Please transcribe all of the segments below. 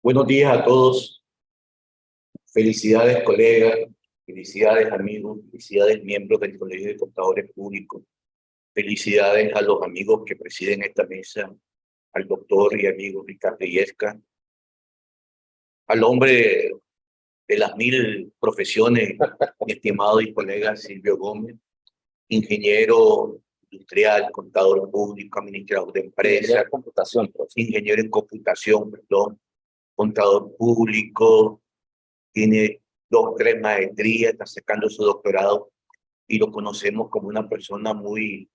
Buenos días a todos. Felicidades, colegas. Felicidades, amigos. Felicidades, miembros del Colegio de Contadores Públicos. Felicidades a los amigos que presiden esta mesa, al doctor y amigo Ricardo Illesca, al hombre de las 1000 profesiones, mi estimado y colega Silvio Gómez, ingeniero industrial, contador público, administrador de empresas, ingeniero en computación, perdón, contador público, tiene 2, 3 maestrías, está sacando su doctorado y lo conocemos como una persona muy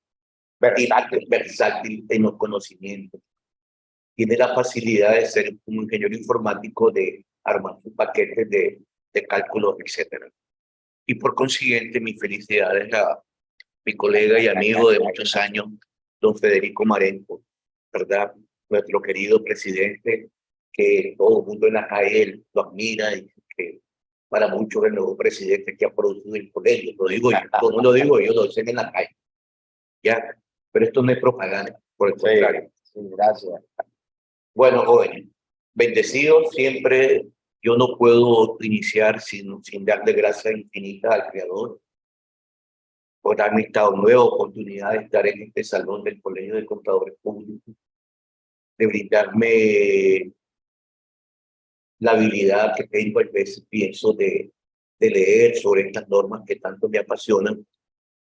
versátil en los conocimientos. Tiene la facilidad de ser un ingeniero informático, de armar sus paquetes de cálculos, etcétera. Y por consiguiente, mis felicidades a mi colega y amigo de muchos años, don Federico Marenco, ¿verdad? Nuestro querido presidente, que todo el mundo en la calle lo admira y que para muchos el nuevo presidente que ha producido el colegio. Lo digo yo, todo no lo digo yo, lo dicen en la calle. ¿Ya? Pero esto no es propaganda, por el contrario. Sí, gracias. Bueno, jóvenes, bendecidos siempre. Yo no puedo iniciar sin darle gracias infinitas al Creador por darme esta nueva oportunidad de estar en este salón del Colegio de Contadores Públicos, de brindarme la habilidad que tengo, a veces pienso, de leer sobre estas normas que tanto me apasionan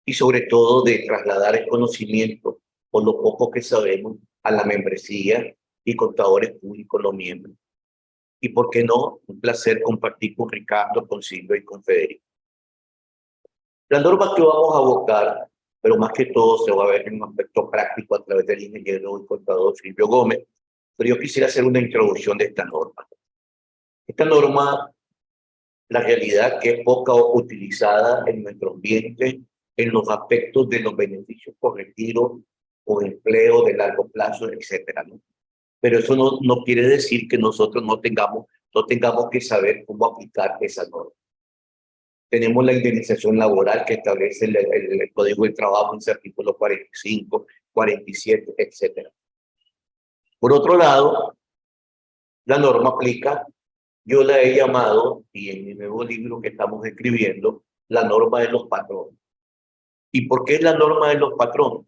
y sobre todo de trasladar el conocimiento, por lo poco que sabemos, a la membresía y contadores públicos, los miembros. Y por qué no, un placer compartir con Ricardo, con Silvio y con Federico. La norma que vamos a votar, pero más que todo se va a ver en un aspecto práctico a través del ingeniero y contador Silvio Gómez, pero yo quisiera hacer una introducción de esta norma. Esta norma, la realidad que es poca utilizada en nuestro ambiente en los aspectos de los beneficios por retiro o empleo de largo plazo, etcétera, ¿no? Pero eso no quiere decir que nosotros no tengamos que saber cómo aplicar esa norma. Tenemos la indemnización laboral que establece el Código del Trabajo en su artículo 45, 47, etcétera. Por otro lado, la norma aplica, yo la he llamado, y en mi nuevo libro que estamos escribiendo, la norma de los patrones. ¿Y por qué es la norma de los patrones?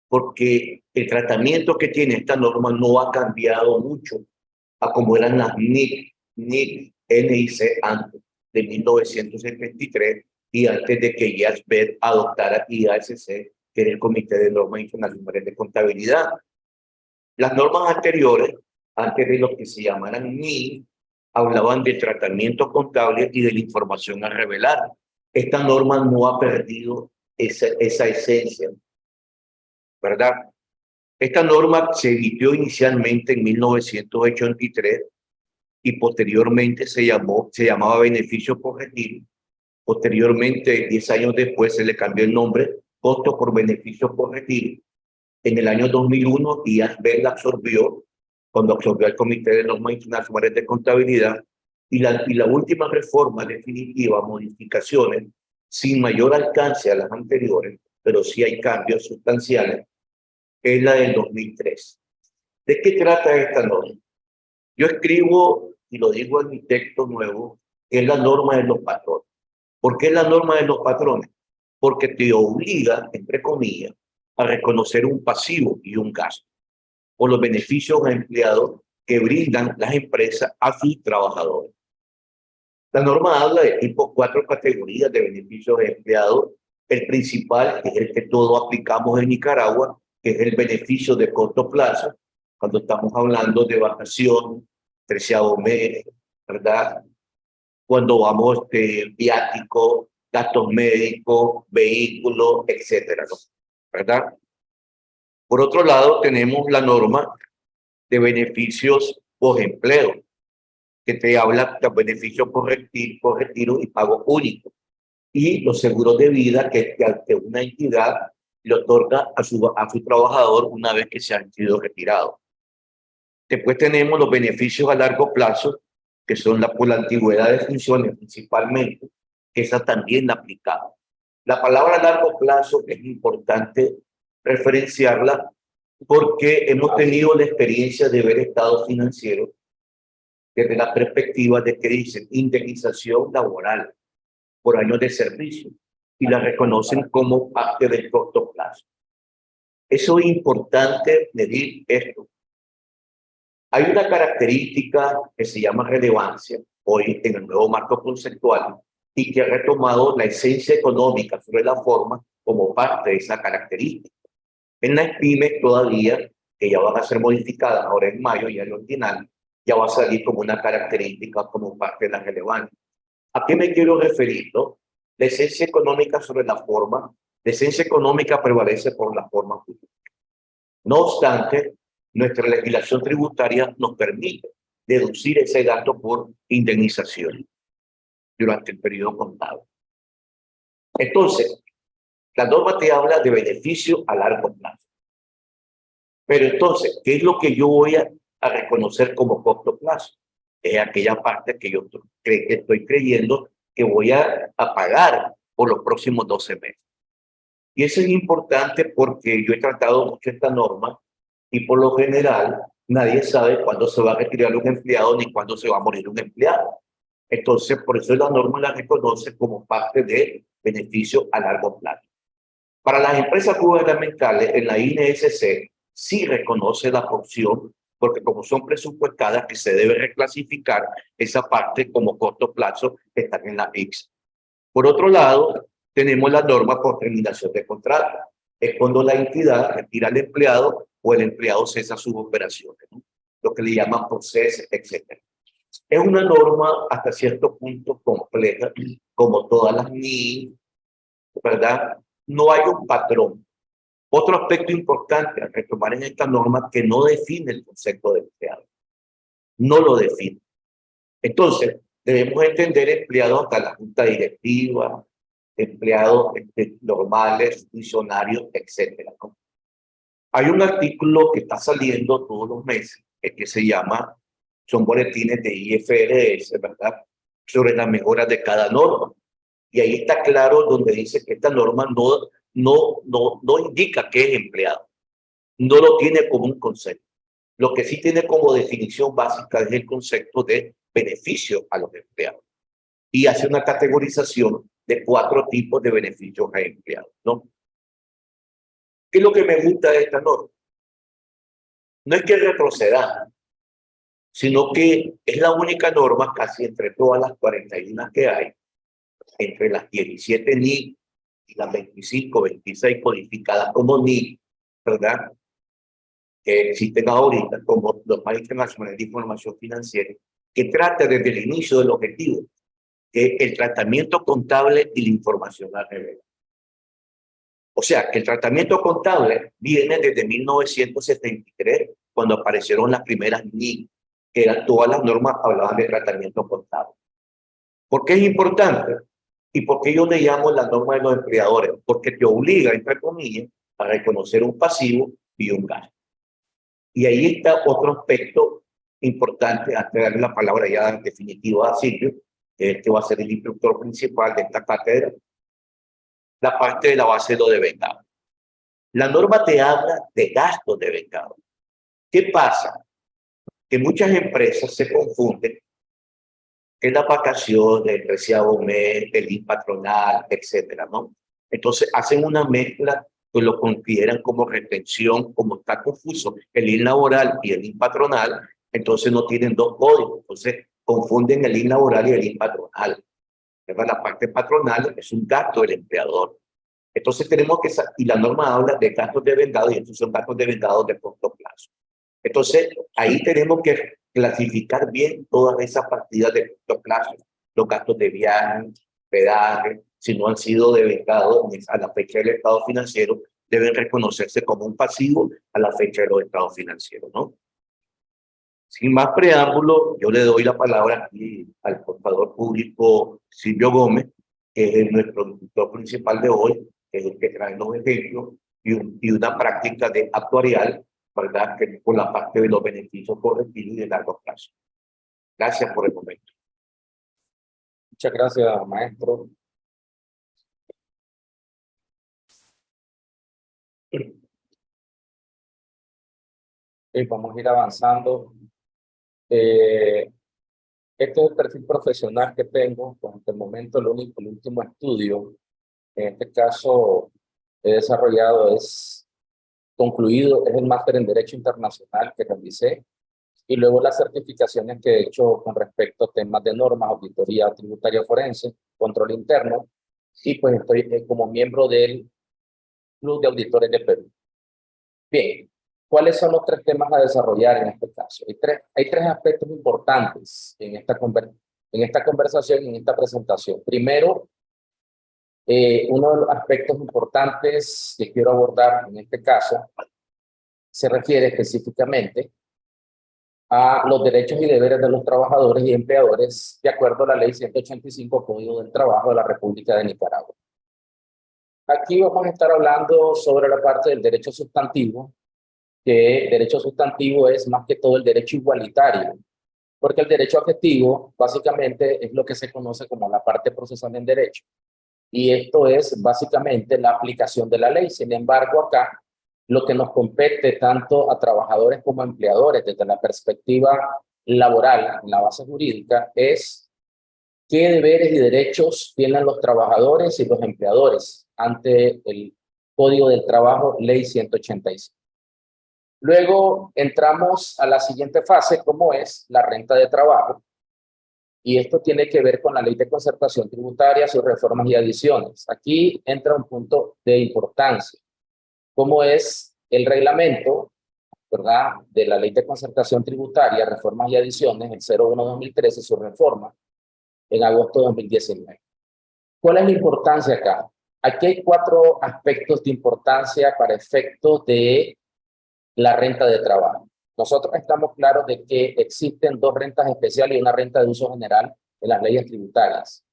Porque el tratamiento que tiene esta norma no ha cambiado mucho a como eran las NIC, NIC antes de 1973 y antes de que IASB adoptara IASC, que era el Comité de Normas Internacionales de Contabilidad. Las normas anteriores, antes de lo que se llamaran NIC, hablaban de tratamiento contable y de la información a revelar. Esta norma no ha perdido esa esencia, ¿verdad? Esta norma se emitió inicialmente en 1983 y posteriormente se llamaba beneficio por retiro. Posteriormente, 10 años después, se le cambió el nombre, costo por beneficio por retiro. En el año 2001, IASB la absorbió, cuando absorbió el Comité de Normas Internacionales de Contabilidad, y la última reforma definitiva, modificaciones, sin mayor alcance a las anteriores, pero sí hay cambios sustanciales, es la del 2003. ¿De qué trata esta norma? Yo escribo, y lo digo en mi texto nuevo, que es la norma de los patrones. ¿Por qué es la norma de los patrones? Porque te obliga, entre comillas, a reconocer un pasivo y un gasto por los beneficios a empleados que brindan las empresas a sus trabajadores. La norma habla de tipo 4 categorías de beneficios de empleados. El principal es el que todos aplicamos en Nicaragua, que es el beneficio de corto plazo, cuando estamos hablando de vacación, 13º mes, ¿verdad? Cuando vamos de viático, gastos médicos, vehículos, etcétera, ¿no? ¿Verdad? Por otro lado, tenemos la norma de beneficios por empleo, que te habla de beneficios por retiro y pago único. Y los seguros de vida que una entidad le otorga a su trabajador una vez que se han sido retirados. Después tenemos los beneficios a largo plazo, que son por la antigüedad de funciones principalmente, que esa también la aplicamos. La palabra largo plazo es importante referenciarla porque hemos tenido la experiencia de ver estados financieros desde la perspectiva de que dicen indemnización laboral por años de servicio y la reconocen como parte del corto plazo. Eso es importante medir esto. Hay una característica que se llama relevancia hoy en el nuevo marco conceptual y que ha retomado la esencia económica sobre la forma como parte de esa característica. En las pymes todavía, que ya van a ser modificadas ahora en mayo, ya el original, ya va a salir como una característica como parte de la relevancia. ¿A qué me quiero referir? ¿No? La esencia económica sobre la forma, la esencia económica prevalece por la forma jurídica. No obstante, nuestra legislación tributaria nos permite deducir ese gasto por indemnización durante el periodo contable. Entonces, la norma te habla de beneficio a largo plazo. Pero entonces, ¿qué es lo que yo voy a reconocer como corto plazo? Es aquella parte que yo estoy creyendo que voy a pagar por los próximos 12 meses. Y eso es importante porque yo he tratado mucho esta norma y por lo general nadie sabe cuándo se va a retirar un empleado ni cuándo se va a morir un empleado. Entonces, por eso la norma la reconoce como parte de beneficio a largo plazo. Para las empresas gubernamentales, en la INSC sí reconoce la porción, porque como son presupuestadas que se debe reclasificar esa parte como corto plazo, están en la IX. Por otro lado, tenemos la norma por terminación de contrato. Es cuando la entidad retira al empleado o el empleado cesa sus operaciones, ¿no? Lo que le llaman por cese, etc. Es una norma hasta cierto punto compleja, como todas las NII, ¿verdad? No hay un patrón. Otro aspecto importante a retomar en esta norma que no define el concepto de empleado. No lo define. Entonces, debemos entender empleados hasta la junta directiva, empleados normales, funcionarios, etcétera, ¿no? Hay un artículo que está saliendo todos los meses, que se llama, son boletines de IFRS, ¿verdad? Sobre las mejoras de cada norma. Y ahí está claro donde dice que esta norma no indica qué es empleado. No lo tiene como un concepto. Lo que sí tiene como definición básica es el concepto de beneficio a los empleados. Y hace una categorización de 4 tipos de beneficios a empleados, ¿no? ¿Qué es lo que me gusta de esta norma? No es que retroceda, sino que es la única norma casi entre todas las 41 que hay, entre las 17 NIC y las 25, 26 codificadas como NIC, ¿verdad? Que existen ahorita como los más internacionales de información financiera, que trata desde el inicio del objetivo, que es el tratamiento contable y la información al revés. O sea, que el tratamiento contable viene desde 1973, cuando aparecieron las primeras NIC, que eran todas las normas hablaban de tratamiento contable. ¿Por qué es importante? ¿Y por qué yo le llamo la norma de los empleadores? Porque te obliga, entre comillas, a reconocer un pasivo y un gasto. Y ahí está otro aspecto importante, antes de darle la palabra ya en definitiva a Silvio, que va a ser el instructor principal de esta cátedra, la parte de la base de lo de becado. La norma te habla de gastos de becado. ¿Qué pasa? Que muchas empresas se confunden en las vacaciones, el preciado mes, el IN patronal, etcétera, ¿no? Entonces hacen una mezcla que lo consideran como retención, como está confuso el IN laboral y el IN patronal, entonces no tienen 2 códigos, entonces confunden el IN laboral y el IN patronal. La parte patronal es un gasto del empleador. Entonces tenemos que, y la norma habla de gastos de vengado y estos son gastos de vengado de corto plazo. Entonces ahí tenemos que clasificar bien todas esas partidas de corto plazo, los gastos de viaje, hospedaje, si no han sido devengados a la fecha del estado financiero, deben reconocerse como un pasivo a la fecha de los estados financieros, ¿no? Sin más preámbulo, yo le doy la palabra aquí al contador público Silvio Gómez, que es nuestro instructor principal de hoy, que es el que trae los ejemplos y una práctica de actuarial, ¿verdad? Que por la parte de los beneficios correctivos y de largo plazo. Gracias por el momento. Muchas gracias, maestro. Vamos a ir avanzando. Este es el perfil profesional que tengo. Pues hasta el momento el último estudio, en este caso he desarrollado, concluido, es el máster en Derecho Internacional que realicé, y luego las certificaciones que he hecho con respecto a temas de normas, auditoría tributaria forense, control interno, y pues estoy como miembro del Club de Auditores de Perú. Bien, ¿cuáles son los tres temas a desarrollar en este caso? Hay tres aspectos importantes en esta conversación y en esta presentación. Primero, uno de los aspectos importantes que quiero abordar en este caso se refiere específicamente a los derechos y deberes de los trabajadores y empleadores de acuerdo a la Ley 185, Código del Trabajo de la República de Nicaragua. Aquí vamos a estar hablando sobre la parte del derecho sustantivo, que derecho sustantivo es más que todo el derecho igualitario, porque el derecho objetivo básicamente es lo que se conoce como la parte procesal en derecho, y esto es básicamente la aplicación de la ley. Sin embargo, acá lo que nos compete tanto a trabajadores como a empleadores desde la perspectiva laboral, en la base jurídica, es qué deberes y derechos tienen los trabajadores y los empleadores ante el Código del Trabajo, Ley 185. Luego entramos a la siguiente fase, como es la renta de trabajo, y esto tiene que ver con la Ley de Concertación Tributaria, sus reformas y adiciones. Aquí entra un punto de importancia, como es el reglamento, ¿verdad?, de la Ley de Concertación Tributaria, reformas y adiciones, el 01/2013, su reforma, en agosto de 2019. ¿Cuál es la importancia acá? Aquí hay cuatro aspectos de importancia para efectos de la renta de trabajo. Nosotros estamos claros de que existen dos rentas especiales y una renta de uso general en las leyes tributarias.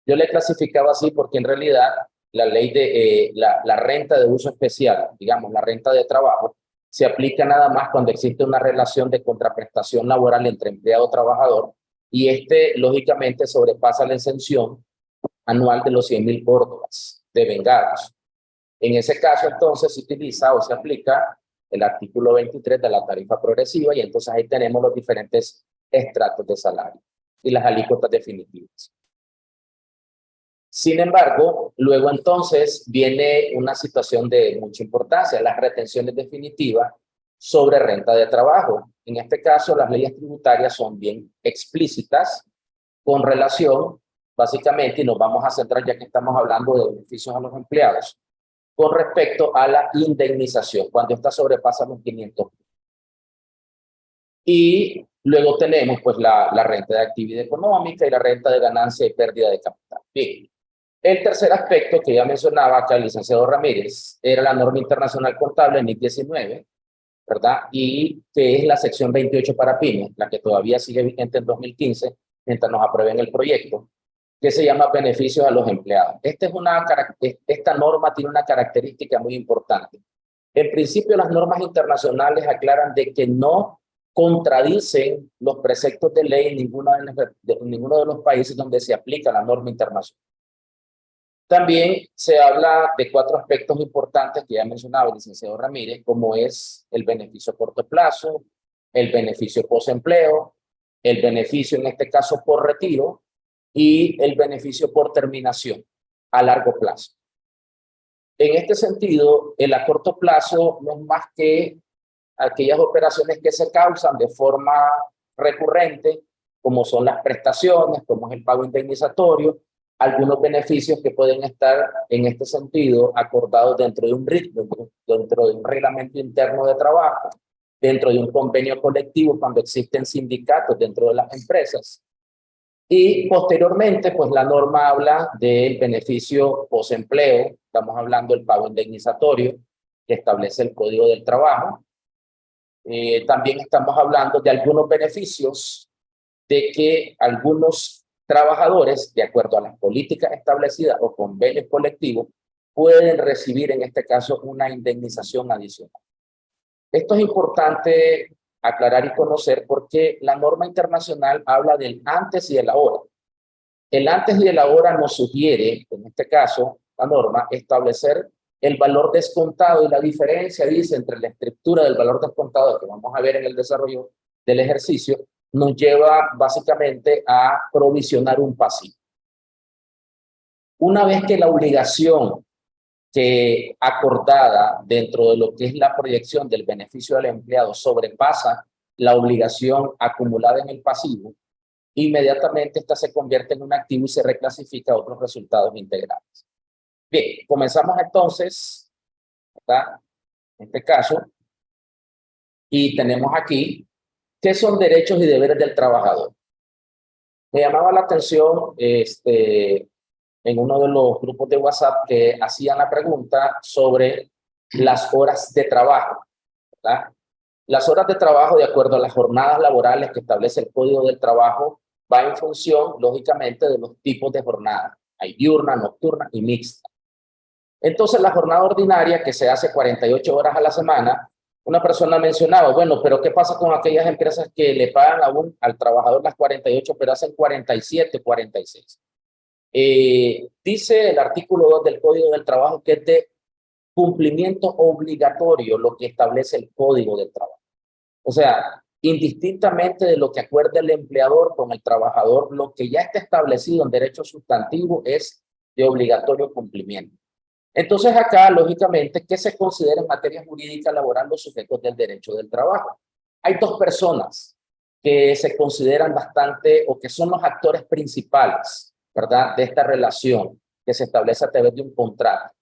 Yo le clasificaba así porque en realidad la ley de la renta de uso especial, digamos la renta de trabajo, se aplica nada más cuando existe una relación de contraprestación laboral entre empleado y trabajador, y lógicamente sobrepasa la exención anual de los 100.000 córdobas devengados. En ese caso, entonces, se utiliza o se aplica el artículo 23 de la tarifa progresiva, y entonces ahí tenemos los diferentes estratos de salario y las alícuotas definitivas. Sin embargo, luego entonces viene una situación de mucha importancia, las retenciones definitivas sobre renta de trabajo. En este caso, las leyes tributarias son bien explícitas con relación, básicamente, y nos vamos a centrar ya que estamos hablando de beneficios a los empleados, con respecto a la indemnización, cuando esta sobrepasa los 500. Y luego tenemos pues la renta de actividad económica y la renta de ganancia y pérdida de capital. Bien. El tercer aspecto que ya mencionaba acá el licenciado Ramírez era la norma internacional contable NIC 19, ¿verdad? Y que es la sección 28 para pymes, la que todavía sigue vigente en 2015, mientras nos aprueben el proyecto, que se llama beneficios a los empleados. Esta norma tiene una característica muy importante. En principio, las normas internacionales aclaran de que no contradicen los preceptos de ley en ninguno de los países donde se aplica la norma internacional. También se habla de cuatro aspectos importantes que ya mencionaba el licenciado Ramírez, como es el beneficio a corto plazo, el beneficio post-empleo, el beneficio en este caso por retiro y el beneficio por terminación a largo plazo. En este sentido, el a corto plazo no es más que aquellas operaciones que se causan de forma recurrente, como son las prestaciones, como es el pago indemnizatorio, algunos beneficios que pueden estar en este sentido acordados dentro de un ritmo, dentro de un reglamento interno de trabajo, dentro de un convenio colectivo cuando existen sindicatos dentro de las empresas. Y posteriormente, pues la norma habla del beneficio posempleo, estamos hablando del pago indemnizatorio que establece el Código del Trabajo. También estamos hablando de algunos beneficios de que algunos trabajadores, de acuerdo a las políticas establecidas o convenios colectivos, pueden recibir en este caso una indemnización adicional. Esto es importante aclarar y conocer porque la norma internacional habla del antes y el ahora. El antes y el ahora nos sugiere, en este caso, la norma, establecer el valor descontado, y la diferencia, dice, entre la estructura del valor descontado que vamos a ver en el desarrollo del ejercicio nos lleva básicamente a provisionar un pasivo. Una vez que la obligación que acordada dentro de lo que es la proyección del beneficio del empleado sobrepasa la obligación acumulada en el pasivo, inmediatamente esta se convierte en un activo y se reclasifica a otros resultados integrales. Bien, comenzamos entonces, ¿verdad? En este caso, y tenemos aquí, ¿qué son derechos y deberes del trabajador? Me llamaba la atención en uno de los grupos de WhatsApp que hacían la pregunta sobre las horas de trabajo, ¿verdad? Las horas de trabajo, de acuerdo a las jornadas laborales que establece el Código del Trabajo, va en función, lógicamente, de los tipos de jornada. Hay diurna, nocturna y mixta. Entonces, la jornada ordinaria, que se hace 48 horas a la semana, una persona mencionaba, bueno, pero ¿qué pasa con aquellas empresas que le pagan aún al trabajador las 48, pero hacen 47, 46? Dice el artículo 2 del Código del Trabajo que es de cumplimiento obligatorio lo que establece el Código del Trabajo. O sea, indistintamente de lo que acuerde el empleador con el trabajador, lo que ya está establecido en derecho sustantivo es de obligatorio cumplimiento. Entonces acá, lógicamente, ¿qué se considera en materia jurídica laboral los sujetos del derecho del trabajo? Hay dos personas que se consideran bastante o que son los actores principales, ¿verdad?, de esta relación que se establece a través de un contrato.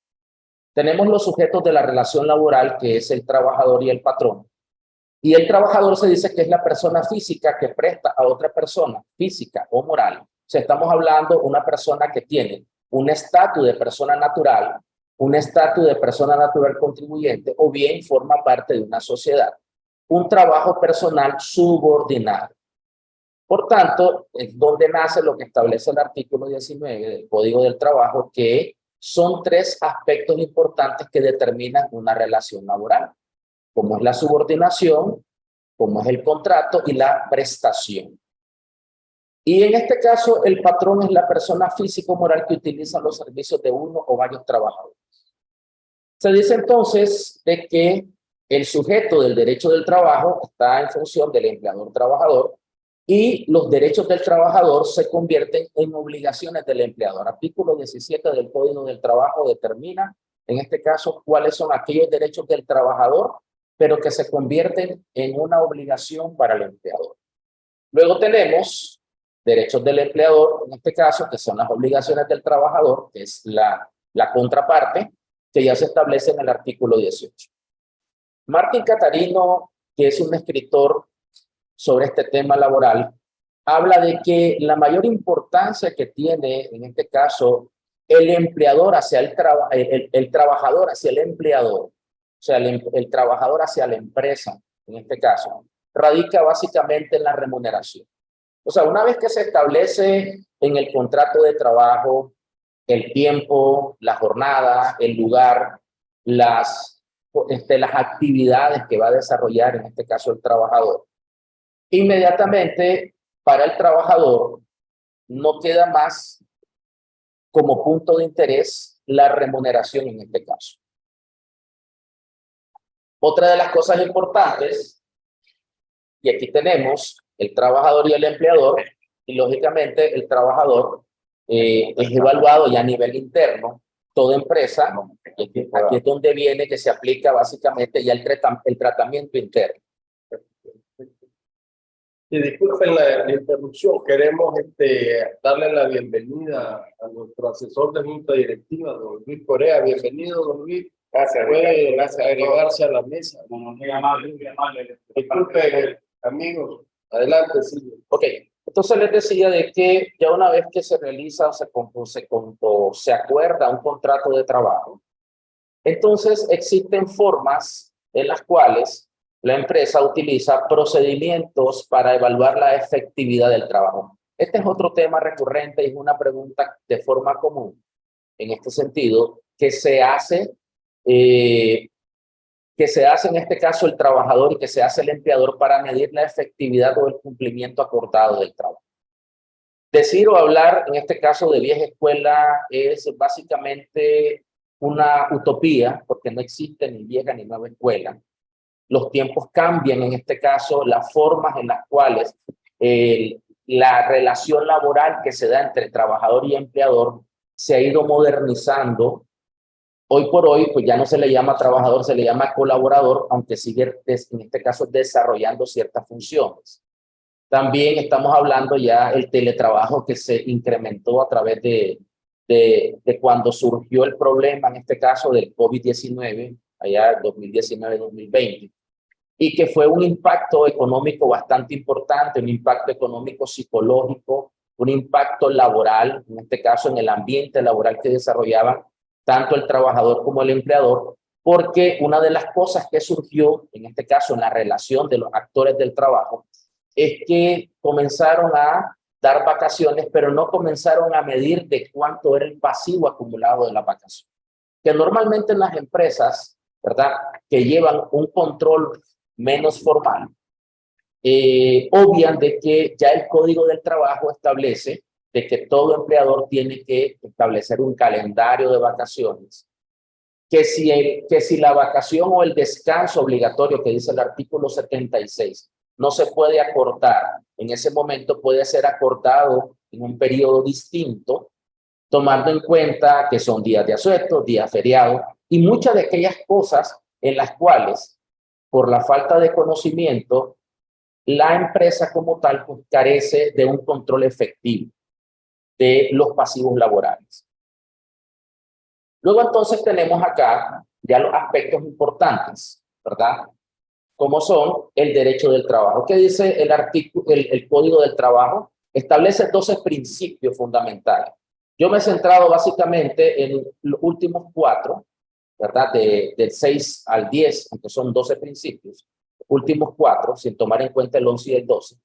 Tenemos los sujetos de la relación laboral, que es el trabajador y el patrón. Y el trabajador se dice que es la persona física que presta a otra persona, física o moral. O sea, estamos hablando de una persona que tiene un estatus de persona natural, un estatus de persona natural contribuyente, o bien forma parte de una sociedad. Un trabajo personal subordinado. Por tanto, es donde nace lo que establece el artículo 19 del Código del Trabajo, que son tres aspectos importantes que determinan una relación laboral, como es la subordinación, como es el contrato y la prestación. Y en este caso, el patrón es la persona física o moral que utiliza los servicios de uno o varios trabajadores. Se dice entonces de que el sujeto del derecho del trabajo está en función del empleador-trabajador y los derechos del trabajador se convierten en obligaciones del empleador. Artículo 17 del Código del Trabajo determina, en este caso, cuáles son aquellos derechos del trabajador, pero que se convierten en una obligación para el empleador. Luego tenemos derechos del empleador, en este caso, que son las obligaciones del trabajador, que es la contraparte, que ya se establece en el artículo 18. Martín Catarino, que es un escritor sobre este tema laboral, habla de que la mayor importancia que tiene, en este caso, el empleador hacia el trabajador hacia el empleador, o sea, el trabajador hacia la empresa, en este caso, radica básicamente en la remuneración. O sea, una vez que se establece en el contrato de trabajo el tiempo, la jornada, el lugar, las actividades que va a desarrollar, en este caso, el trabajador, inmediatamente para el trabajador no queda más como punto de interés la remuneración en este caso. Otra de las cosas importantes, y aquí tenemos el trabajador y el empleador, y lógicamente el trabajador es evaluado ya a nivel interno, toda empresa, aquí es donde viene que se aplica básicamente ya el tratamiento interno. Y disculpen la interrupción, queremos darle la bienvenida a nuestro asesor de junta directiva, don Luis Corea. Bienvenido, don Luis. Gracias. Puede agregarse a la mesa. Muy amable. Disculpen, amigos, adelante, Silvio. Ok, entonces les decía de que ya una vez que se realiza o se acuerda un contrato de trabajo, entonces existen formas en las cuales la empresa utiliza procedimientos para evaluar la efectividad del trabajo. Este es otro tema recurrente y es una pregunta de forma común en este sentido que se hace en este caso el trabajador y que se hace el empleador para medir la efectividad o el cumplimiento acordado del trabajo. Decir o hablar en este caso de vieja escuela es básicamente una utopía porque no existe ni vieja ni nueva escuela. Los tiempos cambian en este caso, las formas en las cuales la relación laboral que se da entre trabajador y empleador se ha ido modernizando. Hoy por hoy, pues ya no se le llama trabajador, se le llama colaborador, aunque sigue, en este caso, desarrollando ciertas funciones. También estamos hablando ya el teletrabajo que se incrementó a través de cuando surgió el problema, en este caso del COVID-19, allá 2019-2020, y que fue un impacto económico bastante importante, un impacto económico psicológico, un impacto laboral, en este caso en el ambiente laboral que desarrollaban tanto el trabajador como el empleador, porque una de las cosas que surgió, en este caso en la relación de los actores del trabajo, es que comenzaron a dar vacaciones, pero no comenzaron a medir de cuánto era el pasivo acumulado de la vacación. Que normalmente en las empresas, ¿verdad?, que llevan un control menos formal, obvian de que ya el Código del Trabajo establece de que todo empleador tiene que establecer un calendario de vacaciones, que si la vacación o el descanso obligatorio que dice el artículo 76 no se puede acortar en ese momento, puede ser acortado en un periodo distinto, tomando en cuenta que son días de asueto, días feriados y muchas de aquellas cosas en las cuales, por la falta de conocimiento, la empresa como tal pues, carece de un control efectivo de los pasivos laborales. Luego entonces tenemos acá ya los aspectos importantes, ¿verdad? Como son el derecho del trabajo. ¿Qué dice el artículo, el Código del Trabajo? Establece 12 principios fundamentales. Yo me he centrado básicamente en los últimos 4, ¿verdad? Del 6 al 10, aunque son 12 principios, últimos 4, sin tomar en cuenta el 11 y el 12.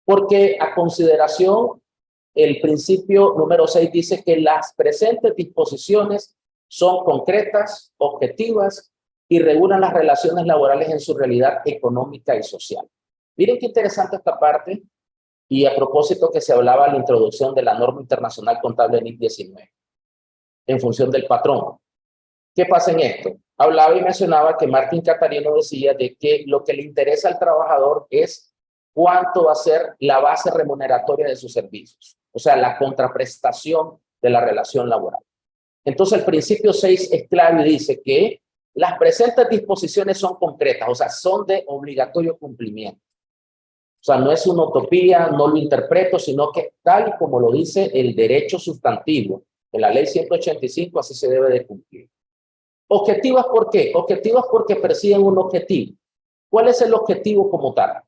Porque a consideración, el principio número 6 dice que las presentes disposiciones son concretas, objetivas y regulan las relaciones laborales en su realidad económica y social. Miren qué interesante esta parte, y a propósito que se hablaba en la introducción de la norma internacional contable NIC 19, en función del patrón. ¿Qué pasa en esto? Hablaba y mencionaba que Martín Catarino decía de que lo que le interesa al trabajador es cuánto va a ser la base remuneratoria de sus servicios, o sea, la contraprestación de la relación laboral. Entonces, el principio 6 es claro y dice que las presentes disposiciones son concretas, o sea, son de obligatorio cumplimiento. O sea, no es una utopía, no lo interpreto, sino que tal y como lo dice el derecho sustantivo en la ley 185, así se debe de cumplir. Objetivas, ¿por qué? Objetivas porque persiguen un objetivo. ¿Cuál es el objetivo como tal?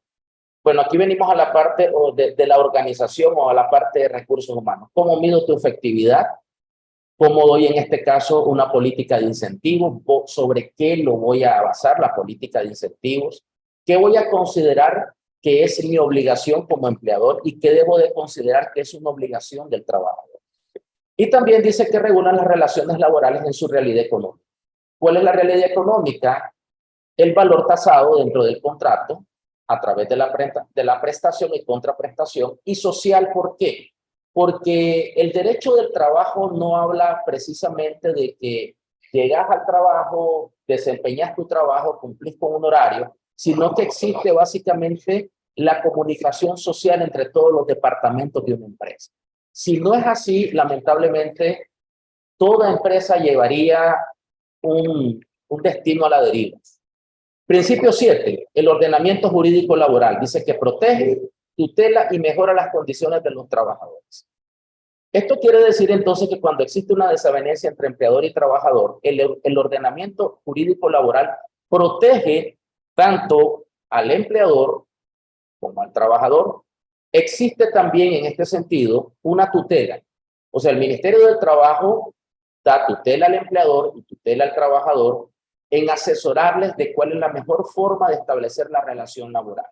Bueno, aquí venimos a la parte de la organización o a la parte de recursos humanos. ¿Cómo mido tu efectividad? ¿Cómo doy en este caso una política de incentivos? ¿Sobre qué lo voy a basar la política de incentivos? ¿Qué voy a considerar que es mi obligación como empleador y qué debo de considerar que es una obligación del trabajador? Y también dice que regulan las relaciones laborales en su realidad económica. ¿Cuál es la realidad económica? El valor tasado dentro del contrato a través de la prestación y contraprestación. Y social, ¿por qué? Porque el derecho del trabajo no habla precisamente de que llegas al trabajo, desempeñas tu trabajo, cumplís con un horario, sino que existe básicamente la comunicación social entre todos los departamentos de una empresa. Si no es así, lamentablemente, toda empresa llevaría un destino a la deriva. Principio 7, el ordenamiento jurídico laboral. Dice que protege, tutela y mejora las condiciones de los trabajadores. Esto quiere decir entonces que cuando existe una desavenencia entre empleador y trabajador, el ordenamiento jurídico laboral protege tanto al empleador como al trabajador. Existe también en este sentido una tutela. O sea, el Ministerio del Trabajo da tutela al empleador y tutela al trabajador en asesorarles de cuál es la mejor forma de establecer la relación laboral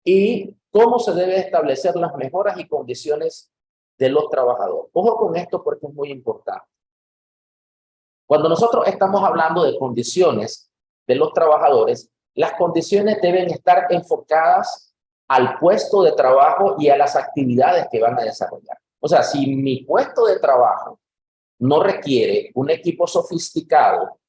y cómo se debe establecer las mejoras y condiciones de los trabajadores. Ojo con esto porque es muy importante. Cuando nosotros estamos hablando de condiciones de los trabajadores, las condiciones deben estar enfocadas al puesto de trabajo y a las actividades que van a desarrollar. O sea, si mi puesto de trabajo no requiere un equipo sofisticado,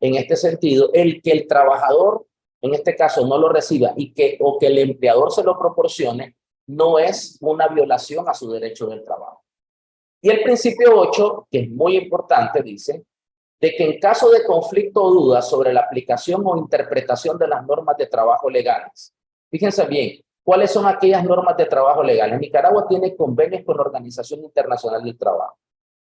en este sentido, el que el trabajador, en este caso, no lo reciba o que el empleador se lo proporcione, no es una violación a su derecho del trabajo. Y el principio 8, que es muy importante, dice de que en caso de conflicto o duda sobre la aplicación o interpretación de las normas de trabajo legales, fíjense bien, ¿cuáles son aquellas normas de trabajo legales? Nicaragua tiene convenios con la Organización Internacional del Trabajo.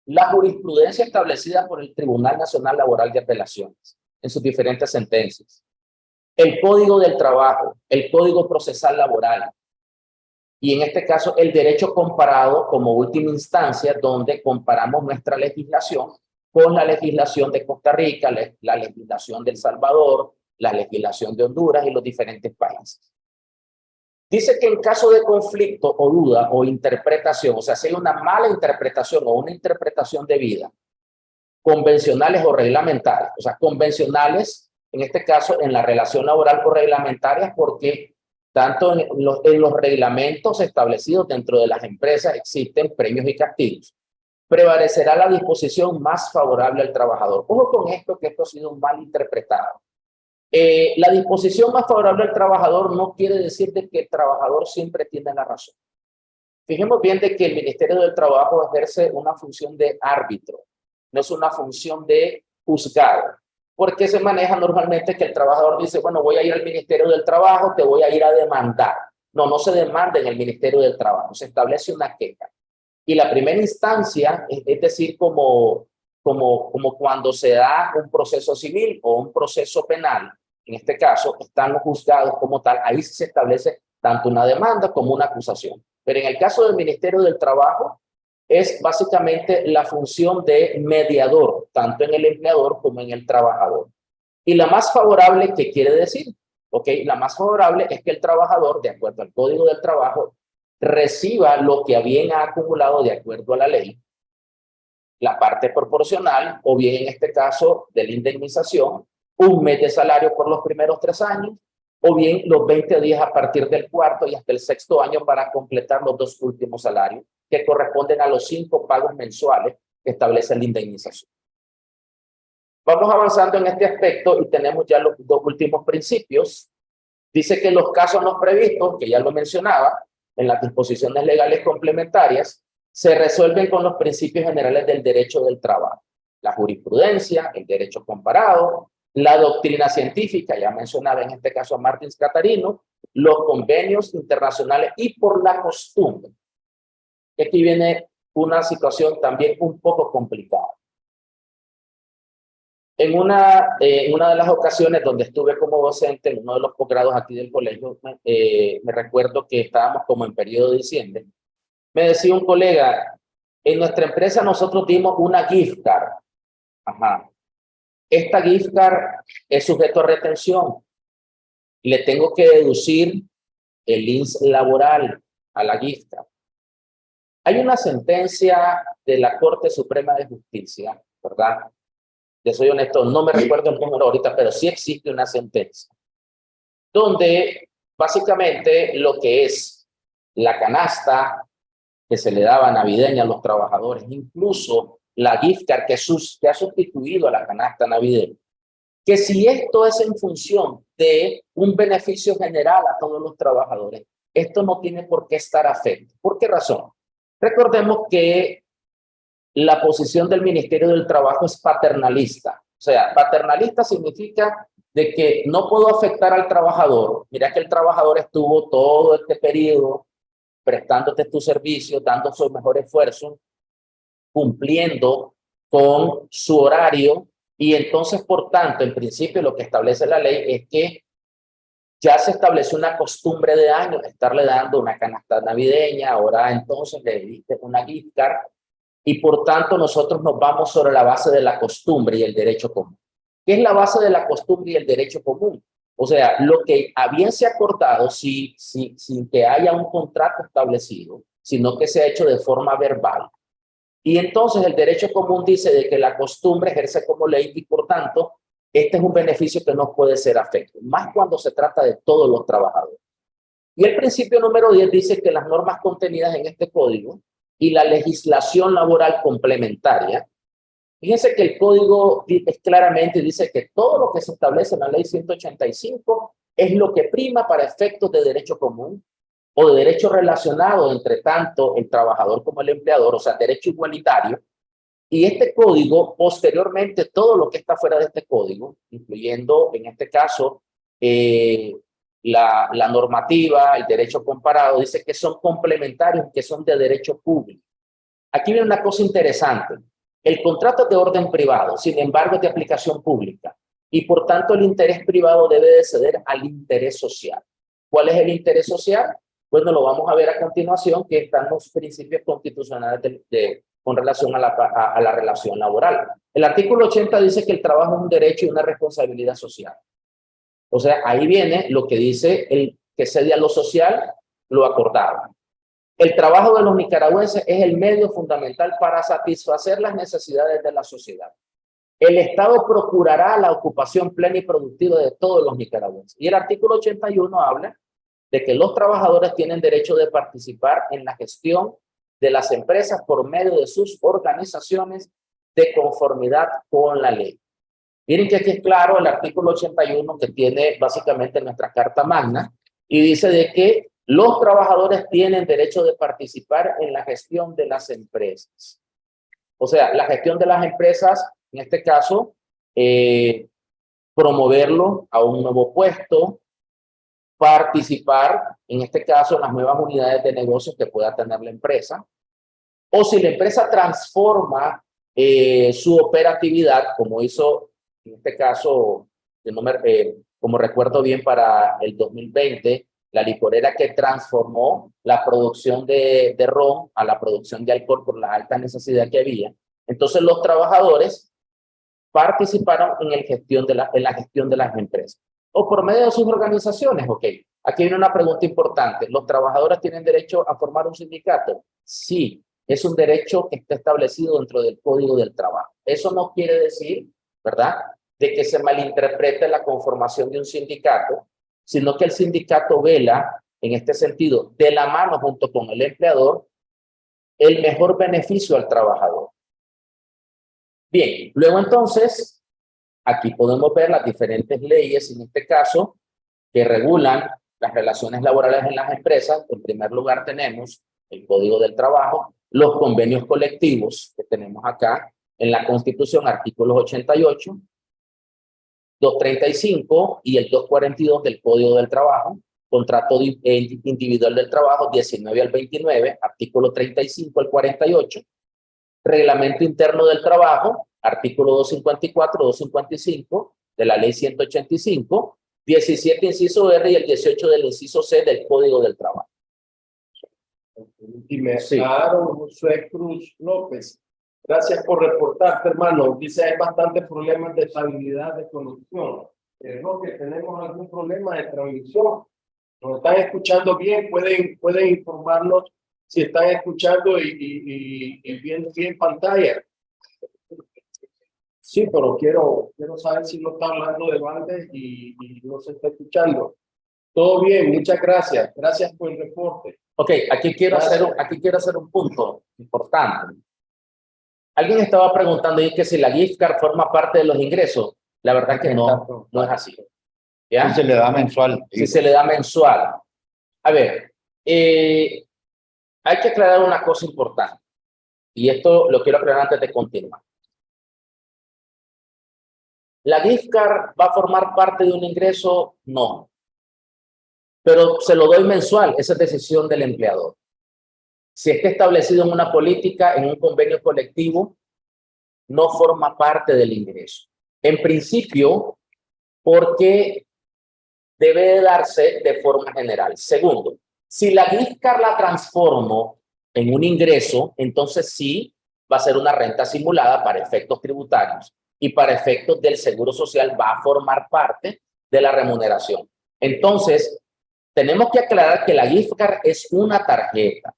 La jurisprudencia establecida por el Tribunal Nacional Laboral de Apelaciones en sus diferentes sentencias. El Código del Trabajo, el Código Procesal Laboral, y en este caso el derecho comparado como última instancia, donde comparamos nuestra legislación con la legislación de Costa Rica, la legislación de El Salvador, la legislación de Honduras y los diferentes países. Dice que en caso de conflicto o duda o interpretación, o sea, si hay una mala interpretación o una interpretación debida, convencionales o reglamentarias, o sea, convencionales, en este caso, en la relación laboral o reglamentarias, porque tanto en los reglamentos establecidos dentro de las empresas existen premios y castigos. Prevalecerá la disposición más favorable al trabajador. Ojo con esto, que esto ha sido mal interpretado. La disposición más favorable al trabajador no quiere decir de que el trabajador siempre tiene la razón. Fijemos bien de que el Ministerio del Trabajo ejerce una función de árbitro, no es una función de juzgado. Porque se maneja normalmente que el trabajador dice, bueno, voy a ir al Ministerio del Trabajo, te voy a ir a demandar. No, no se demanda en el Ministerio del Trabajo, se establece una queja. Y la primera instancia, es decir, como cuando se da un proceso civil o un proceso penal, en este caso, están los juzgados como tal, ahí se establece tanto una demanda como una acusación. Pero en el caso del Ministerio del Trabajo, es básicamente la función de mediador, tanto en el empleador como en el trabajador. Y la más favorable, ¿qué quiere decir? La más favorable es que el trabajador, de acuerdo al Código del Trabajo, reciba lo que bien ha acumulado de acuerdo a la ley, la parte proporcional, o bien en este caso de la indemnización, un mes de salario por los primeros 3 años, o bien los 20 días a partir del 4º y hasta el 6º año para completar los 2 últimos salarios, que corresponden a los 5 pagos mensuales que establece la indemnización. Vamos avanzando en este aspecto y tenemos ya los 2 últimos principios. Dice que los casos no previstos, que ya lo mencionaba, en las disposiciones legales complementarias, se resuelven con los principios generales del derecho del trabajo. La jurisprudencia, el derecho comparado, la doctrina científica, ya mencionaba en este caso a Martins Catarino, los convenios internacionales y por la costumbre. Aquí viene una situación también un poco complicada. En una de las ocasiones donde estuve como docente en uno de los posgrados aquí del colegio, me recuerdo que estábamos como en periodo de diciembre. Me decía un colega, en nuestra empresa nosotros dimos una gift card. Ajá. Esta gift card es sujeto a retención. Le tengo que deducir el INS laboral a la gift card. Hay una sentencia de la Corte Suprema de Justicia, ¿verdad? Yo soy honesto, no me recuerdo el número ahorita, pero sí existe una sentencia donde básicamente lo que es la canasta que se le daba navideña a los trabajadores, incluso la gift card que ha sustituido a la canasta navideña, que si esto es en función de un beneficio general a todos los trabajadores, esto no tiene por qué estar afecto. ¿Por qué razón? Recordemos que la posición del Ministerio del Trabajo es paternalista. O sea, paternalista significa de que no puedo afectar al trabajador. Mira que el trabajador estuvo todo este periodo prestándote tu servicio, dando su mejor esfuerzo, cumpliendo con su horario, y entonces, por tanto, en principio lo que establece la ley es que ya se estableció una costumbre de años, estarle dando una canasta navideña, ahora entonces le diste una gift card, y por tanto nosotros nos vamos sobre la base de la costumbre y el derecho común. ¿Qué es la base de la costumbre y el derecho común? O sea, lo que bien se ha acordado sin que haya un contrato establecido, sino que se ha hecho de forma verbal. Y entonces el derecho común dice de que la costumbre ejerce como ley y por tanto este es un beneficio que no puede ser afecto, más cuando se trata de todos los trabajadores. Y el principio número 10 dice que las normas contenidas en este código y la legislación laboral complementaria, fíjense que el código claramente dice que todo lo que se establece en la ley 185 es lo que prima para efectos de derecho común o de derecho relacionado entre tanto el trabajador como el empleador, o sea, derecho igualitario. Y este código, posteriormente, todo lo que está fuera de este código, incluyendo en este caso la normativa, el derecho comparado, dice que son complementarios, que son de derecho público. Aquí viene una cosa interesante. El contrato es de orden privado, sin embargo, es de aplicación pública. Y por tanto, el interés privado debe de ceder al interés social. ¿Cuál es el interés social? Bueno, lo vamos a ver a continuación, que están los principios constitucionales con relación a la relación laboral. El artículo 80 dice que el trabajo es un derecho y una responsabilidad social. O sea, ahí viene lo que dice el que cede a lo social, lo acordado. El trabajo de los nicaragüenses es el medio fundamental para satisfacer las necesidades de la sociedad. El Estado procurará la ocupación plena y productiva de todos los nicaragüenses. Y el artículo 81 habla de que los trabajadores tienen derecho de participar en la gestión de las empresas por medio de sus organizaciones de conformidad con la ley. Miren que aquí es claro el artículo 81 que tiene básicamente nuestra Carta Magna y dice de que los trabajadores tienen derecho de participar en la gestión de las empresas. O sea, la gestión de las empresas, en este caso, promoverlo a un nuevo puesto, participar, en este caso, en las nuevas unidades de negocios que pueda tener la empresa, o si la empresa transforma su operatividad, como hizo, en este caso, como recuerdo bien para el 2020, la licorera que transformó la producción de ron a la producción de alcohol por la alta necesidad que había. Entonces los trabajadores participaron en la gestión de las empresas. O por medio de sus organizaciones, ok. Aquí viene una pregunta importante. ¿Los trabajadores tienen derecho a formar un sindicato? Sí, es un derecho que está establecido dentro del Código del Trabajo. Eso no quiere decir, ¿verdad?, de que se malinterprete la conformación de un sindicato, sino que el sindicato vela, en este sentido, de la mano junto con el empleador, el mejor beneficio al trabajador. Bien, luego entonces, aquí podemos ver las diferentes leyes, en este caso, que regulan las relaciones laborales en las empresas. En primer lugar tenemos el Código del Trabajo, los convenios colectivos que tenemos acá en la Constitución, artículos 88, 235 y el 242 del Código del Trabajo, contrato individual del trabajo 19 al 29, artículo 35 al 48, reglamento interno del trabajo, artículo 254, 255 de la ley 185, 17 inciso R y el 18 del inciso C del Código del Trabajo. Y me Aaron Josué Cruz López. Gracias por reportarte, hermano. Dice, hay bastantes problemas de estabilidad de conexión. Creo que tenemos algún problema de transmisión. ¿Nos están escuchando bien? Pueden informarnos si están escuchando y viendo bien pantalla. Sí, pero quiero saber si no está hablando de balde y no se está escuchando. Todo bien, muchas gracias. Gracias por el reporte. Ok, aquí quiero hacer un punto importante. Alguien estaba preguntando ahí que si la gift card forma parte de los ingresos. La verdad es que no es así. ¿Ya? Si se le da mensual. Si se le da mensual. A ver, hay que aclarar una cosa importante. Y esto lo quiero aclarar antes de continuar. ¿La gift card va a formar parte de un ingreso? No. Pero se lo doy mensual, esa es decisión del empleador. Si está establecido en una política, en un convenio colectivo, no forma parte del ingreso. En principio, porque debe de darse de forma general. Segundo, si la gift card la transformo en un ingreso, entonces sí va a ser una renta simulada para efectos tributarios y para efectos del seguro social va a formar parte de la remuneración. Entonces, tenemos que aclarar que la gift card es una tarjeta.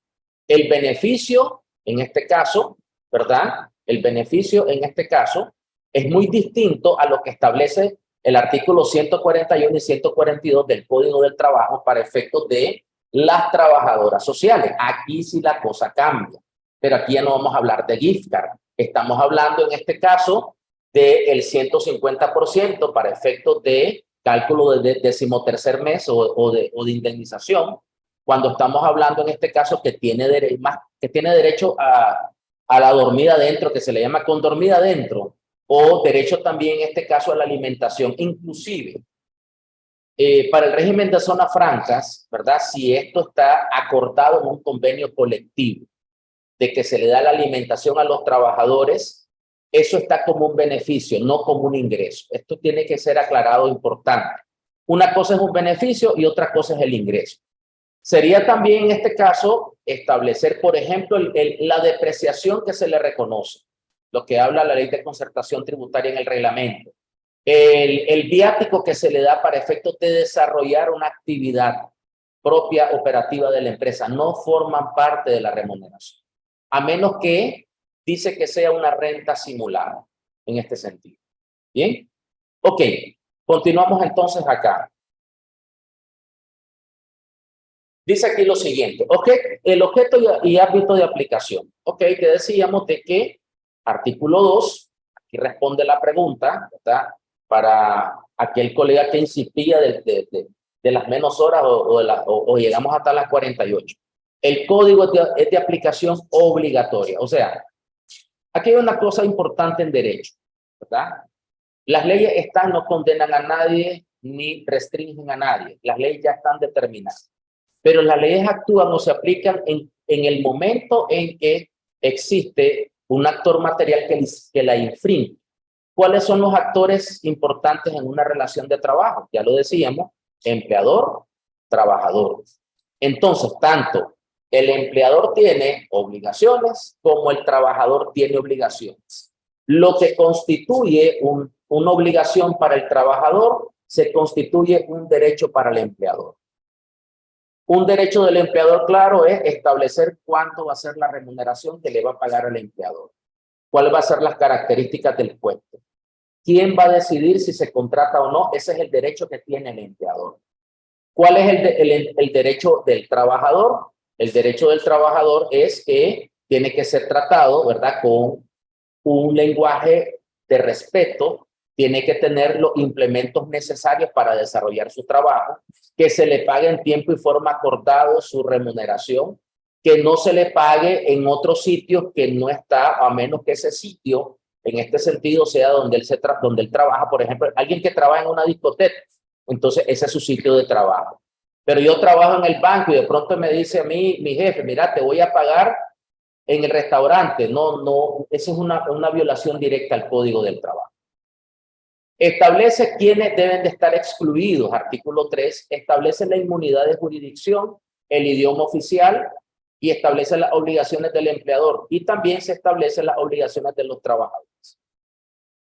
El beneficio, en este caso, ¿verdad? El beneficio, en este caso, es muy distinto a lo que establece el artículo 141 y 142 del Código del Trabajo para efectos de las trabajadoras sociales. Aquí sí la cosa cambia, pero aquí ya no vamos a hablar de gift card. Estamos hablando, en este caso, del 150% para efectos de cálculo de 13º mes o de indemnización cuando estamos hablando en este caso que tiene derecho a la dormida adentro, que se le llama con dormida adentro, o derecho también en este caso a la alimentación, inclusive para el régimen de zonas francas, ¿verdad? Si esto está acordado en un convenio colectivo de que se le da la alimentación a los trabajadores, eso está como un beneficio, no como un ingreso. Esto tiene que ser aclarado, importante. Una cosa es un beneficio y otra cosa es el ingreso. Sería también en este caso establecer, por ejemplo, la depreciación que se le reconoce, lo que habla la ley de concertación tributaria en el reglamento. El viático que se le da para efectos de desarrollar una actividad propia operativa de la empresa no forman parte de la remuneración, a menos que dice que sea una renta simulada en este sentido. ¿Bien? Ok, continuamos entonces acá. Dice aquí lo siguiente, ok, el objeto y ámbito de aplicación. Ok, que decíamos de que artículo 2, aquí responde la pregunta, ¿verdad? Para aquel colega que insistía de las menos horas o llegamos hasta las 48. El código es de aplicación obligatoria. O sea, aquí hay una cosa importante en derecho, ¿verdad? Las leyes están, no condenan a nadie ni restringen a nadie. Las leyes ya están determinadas. Pero las leyes actúan o se aplican en el momento en que existe un actor material que la infringe. ¿Cuáles son los actores importantes en una relación de trabajo? Ya lo decíamos, empleador, trabajador. Entonces, tanto el empleador tiene obligaciones como el trabajador tiene obligaciones. Lo que constituye una obligación para el trabajador se constituye un derecho para el empleador. Un derecho del empleador, claro, es establecer cuánto va a ser la remuneración que le va a pagar al empleador. ¿Cuáles van a ser las características del puesto? ¿Quién va a decidir si se contrata o no? Ese es el derecho que tiene el empleador. ¿Cuál es el derecho del trabajador? El derecho del trabajador es que tiene que ser tratado, ¿verdad?, con un lenguaje de respeto, tiene que tener los implementos necesarios para desarrollar su trabajo, que se le pague en tiempo y forma acordado su remuneración, que no se le pague en otros sitios que no está, a menos que ese sitio, en este sentido, sea donde él trabaja. Por ejemplo, alguien que trabaja en una discoteca, entonces ese es su sitio de trabajo. Pero yo trabajo en el banco y de pronto me dice a mí, mi jefe, mira, te voy a pagar en el restaurante. No, esa es una violación directa al Código del Trabajo. Establece quiénes deben de estar excluidos. Artículo 3, establece la inmunidad de jurisdicción, el idioma oficial y establece las obligaciones del empleador. Y también se establecen las obligaciones de los trabajadores.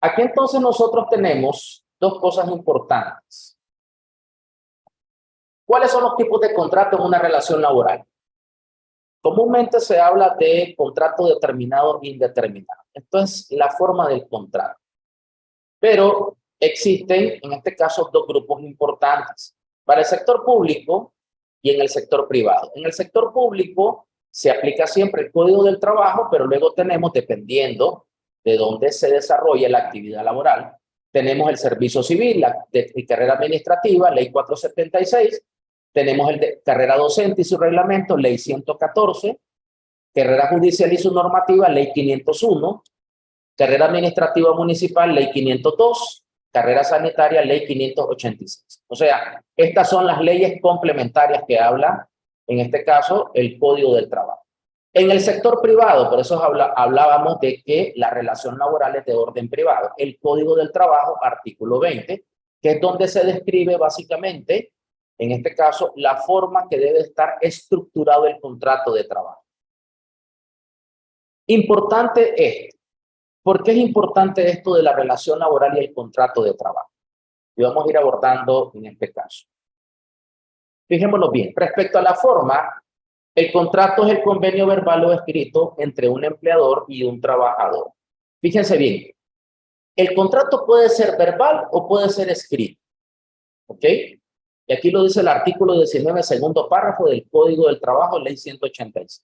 Aquí entonces nosotros tenemos dos cosas importantes. ¿Cuáles son los tipos de contrato en una relación laboral? Comúnmente se habla de contrato determinado e indeterminado. Esto es la forma del contrato. Pero existen, en este caso, dos grupos importantes. Para el sector público y en el sector privado. En el sector público se aplica siempre el Código del Trabajo, pero luego tenemos, dependiendo de dónde se desarrolla la actividad laboral, tenemos el servicio civil, la carrera administrativa, ley 476, tenemos el de carrera docente y su reglamento, ley 114, carrera judicial y su normativa, ley 501, carrera administrativa municipal, ley 502, carrera sanitaria, ley 586. O sea, estas son las leyes complementarias que habla, en este caso, el Código del Trabajo. En el sector privado, por eso hablábamos de que la relación laboral es de orden privado. El Código del Trabajo, artículo 20, que es donde se describe básicamente, en este caso, la forma que debe estar estructurado el contrato de trabajo. Importante esto. ¿Por qué es importante esto de la relación laboral y el contrato de trabajo? Y vamos a ir abordando en este caso. Fijémonos bien. Respecto a la forma, el contrato es el convenio verbal o escrito entre un empleador y un trabajador. Fíjense bien. El contrato puede ser verbal o puede ser escrito. ¿Ok? Y aquí lo dice el artículo 19, segundo párrafo del Código del Trabajo, ley 186.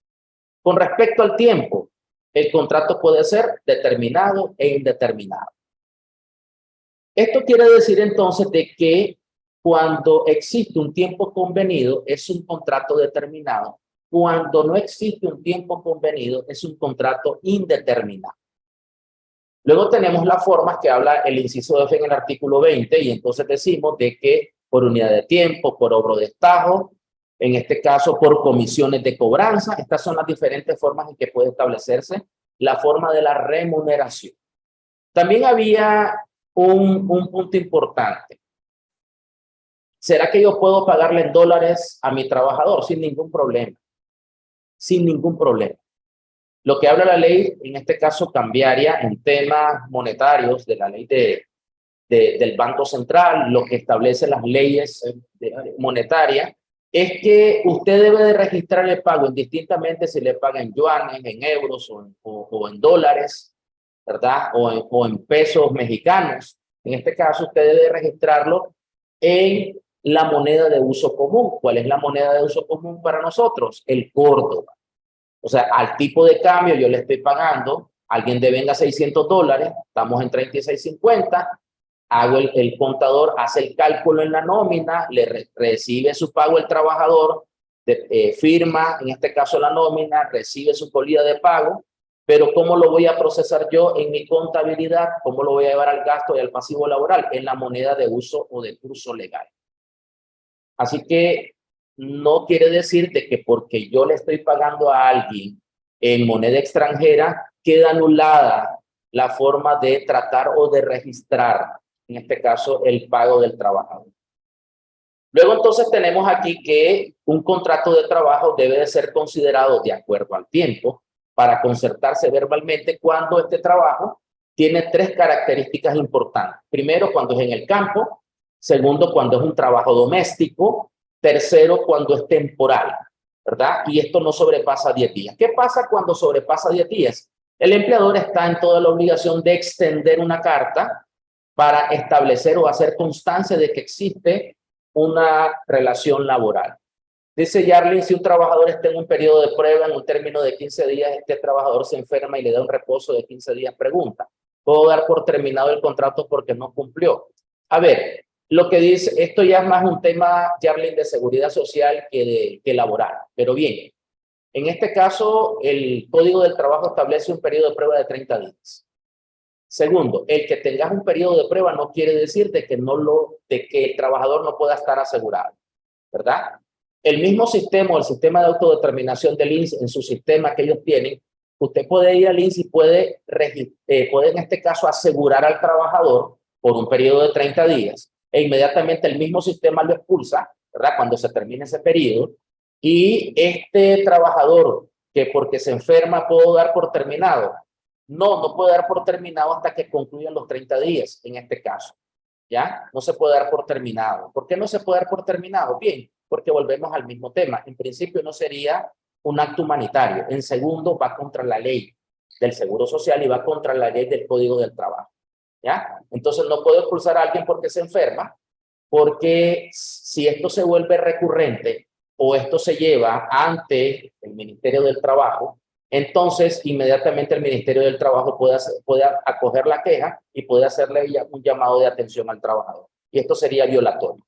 Con respecto al tiempo, el contrato puede ser determinado e indeterminado. Esto quiere decir entonces de que Cuando existe un tiempo convenido, es un contrato determinado. Cuando no existe un tiempo convenido, es un contrato indeterminado. Luego tenemos las formas que habla el inciso F en el artículo 20, y entonces decimos de que por unidad de tiempo, por obro de estajo, en este caso por comisiones de cobranza. Estas son las diferentes formas en que puede establecerse la forma de la remuneración. También había un punto importante. ¿Será que yo puedo pagarle en dólares a mi trabajador? Sin ningún problema. Sin ningún problema. Lo que habla la ley, en este caso cambiaria, en temas monetarios de la ley del Banco Central, lo que establece las leyes monetarias, es que usted debe de registrar el pago indistintamente si le paga en yuanes, en euros o en dólares, ¿verdad? O en pesos mexicanos. En este caso, usted debe registrarlo en la moneda de uso común. ¿Cuál es la moneda de uso común para nosotros? El Córdoba. O sea, al tipo de cambio yo le estoy pagando, alguien devenga $600, estamos en 36.50, hago el contador, hace el cálculo en la nómina, recibe su pago el trabajador, firma, en este caso la nómina, recibe su colilla de pago, pero ¿cómo lo voy a procesar yo en mi contabilidad? ¿Cómo lo voy a llevar al gasto y al pasivo laboral? En la moneda de uso o de curso legal. Así que no quiere decir de que porque yo le estoy pagando a alguien en moneda extranjera, queda anulada la forma de tratar o de registrar, en este caso, el pago del trabajador. Luego entonces tenemos aquí que un contrato de trabajo debe de ser considerado de acuerdo al tiempo para concertarse verbalmente cuando este trabajo tiene tres características importantes. Primero, cuando es en el campo. Segundo, cuando es un trabajo doméstico. Tercero, cuando es temporal, ¿verdad? Y esto no sobrepasa 10 días. ¿Qué pasa cuando sobrepasa 10 días? El empleador está en toda la obligación de extender una carta para establecer o hacer constancia de que existe una relación laboral. Dice Yarlin, si un trabajador está en un periodo de prueba, en un término de 15 días, este trabajador se enferma y le da un reposo de 15 días, pregunta, ¿puedo dar por terminado el contrato porque no cumplió? A ver, lo que dice, esto ya es más un tema, Yarlin, de seguridad social que laboral. Pero bien, en este caso, el Código del Trabajo establece un periodo de prueba de 30 días. Segundo, el que tengas un periodo de prueba no quiere decir de que el trabajador no pueda estar asegurado, ¿verdad? El mismo sistema, el sistema de autodeterminación del INSS, en su sistema que ellos tienen, usted puede ir al INSS y puede en este caso asegurar al trabajador por un periodo de 30 días e inmediatamente el mismo sistema lo expulsa, ¿verdad? Cuando se termine ese periodo, y este trabajador que porque se enferma puedo dar por terminado. No puede dar por terminado hasta que concluyan los 30 días, en este caso. ¿Ya? No se puede dar por terminado. ¿Por qué no se puede dar por terminado? Bien, porque volvemos al mismo tema. En principio no sería un acto humanitario. En segundo, va contra la ley del Seguro Social y va contra la ley del Código del Trabajo. ¿Ya? Entonces no puedo expulsar a alguien porque se enferma, porque si esto se vuelve recurrente o esto se lleva ante el Ministerio del Trabajo, entonces inmediatamente el Ministerio del Trabajo puede acoger la queja y puede hacerle un llamado de atención al trabajador. Y esto sería violatorio.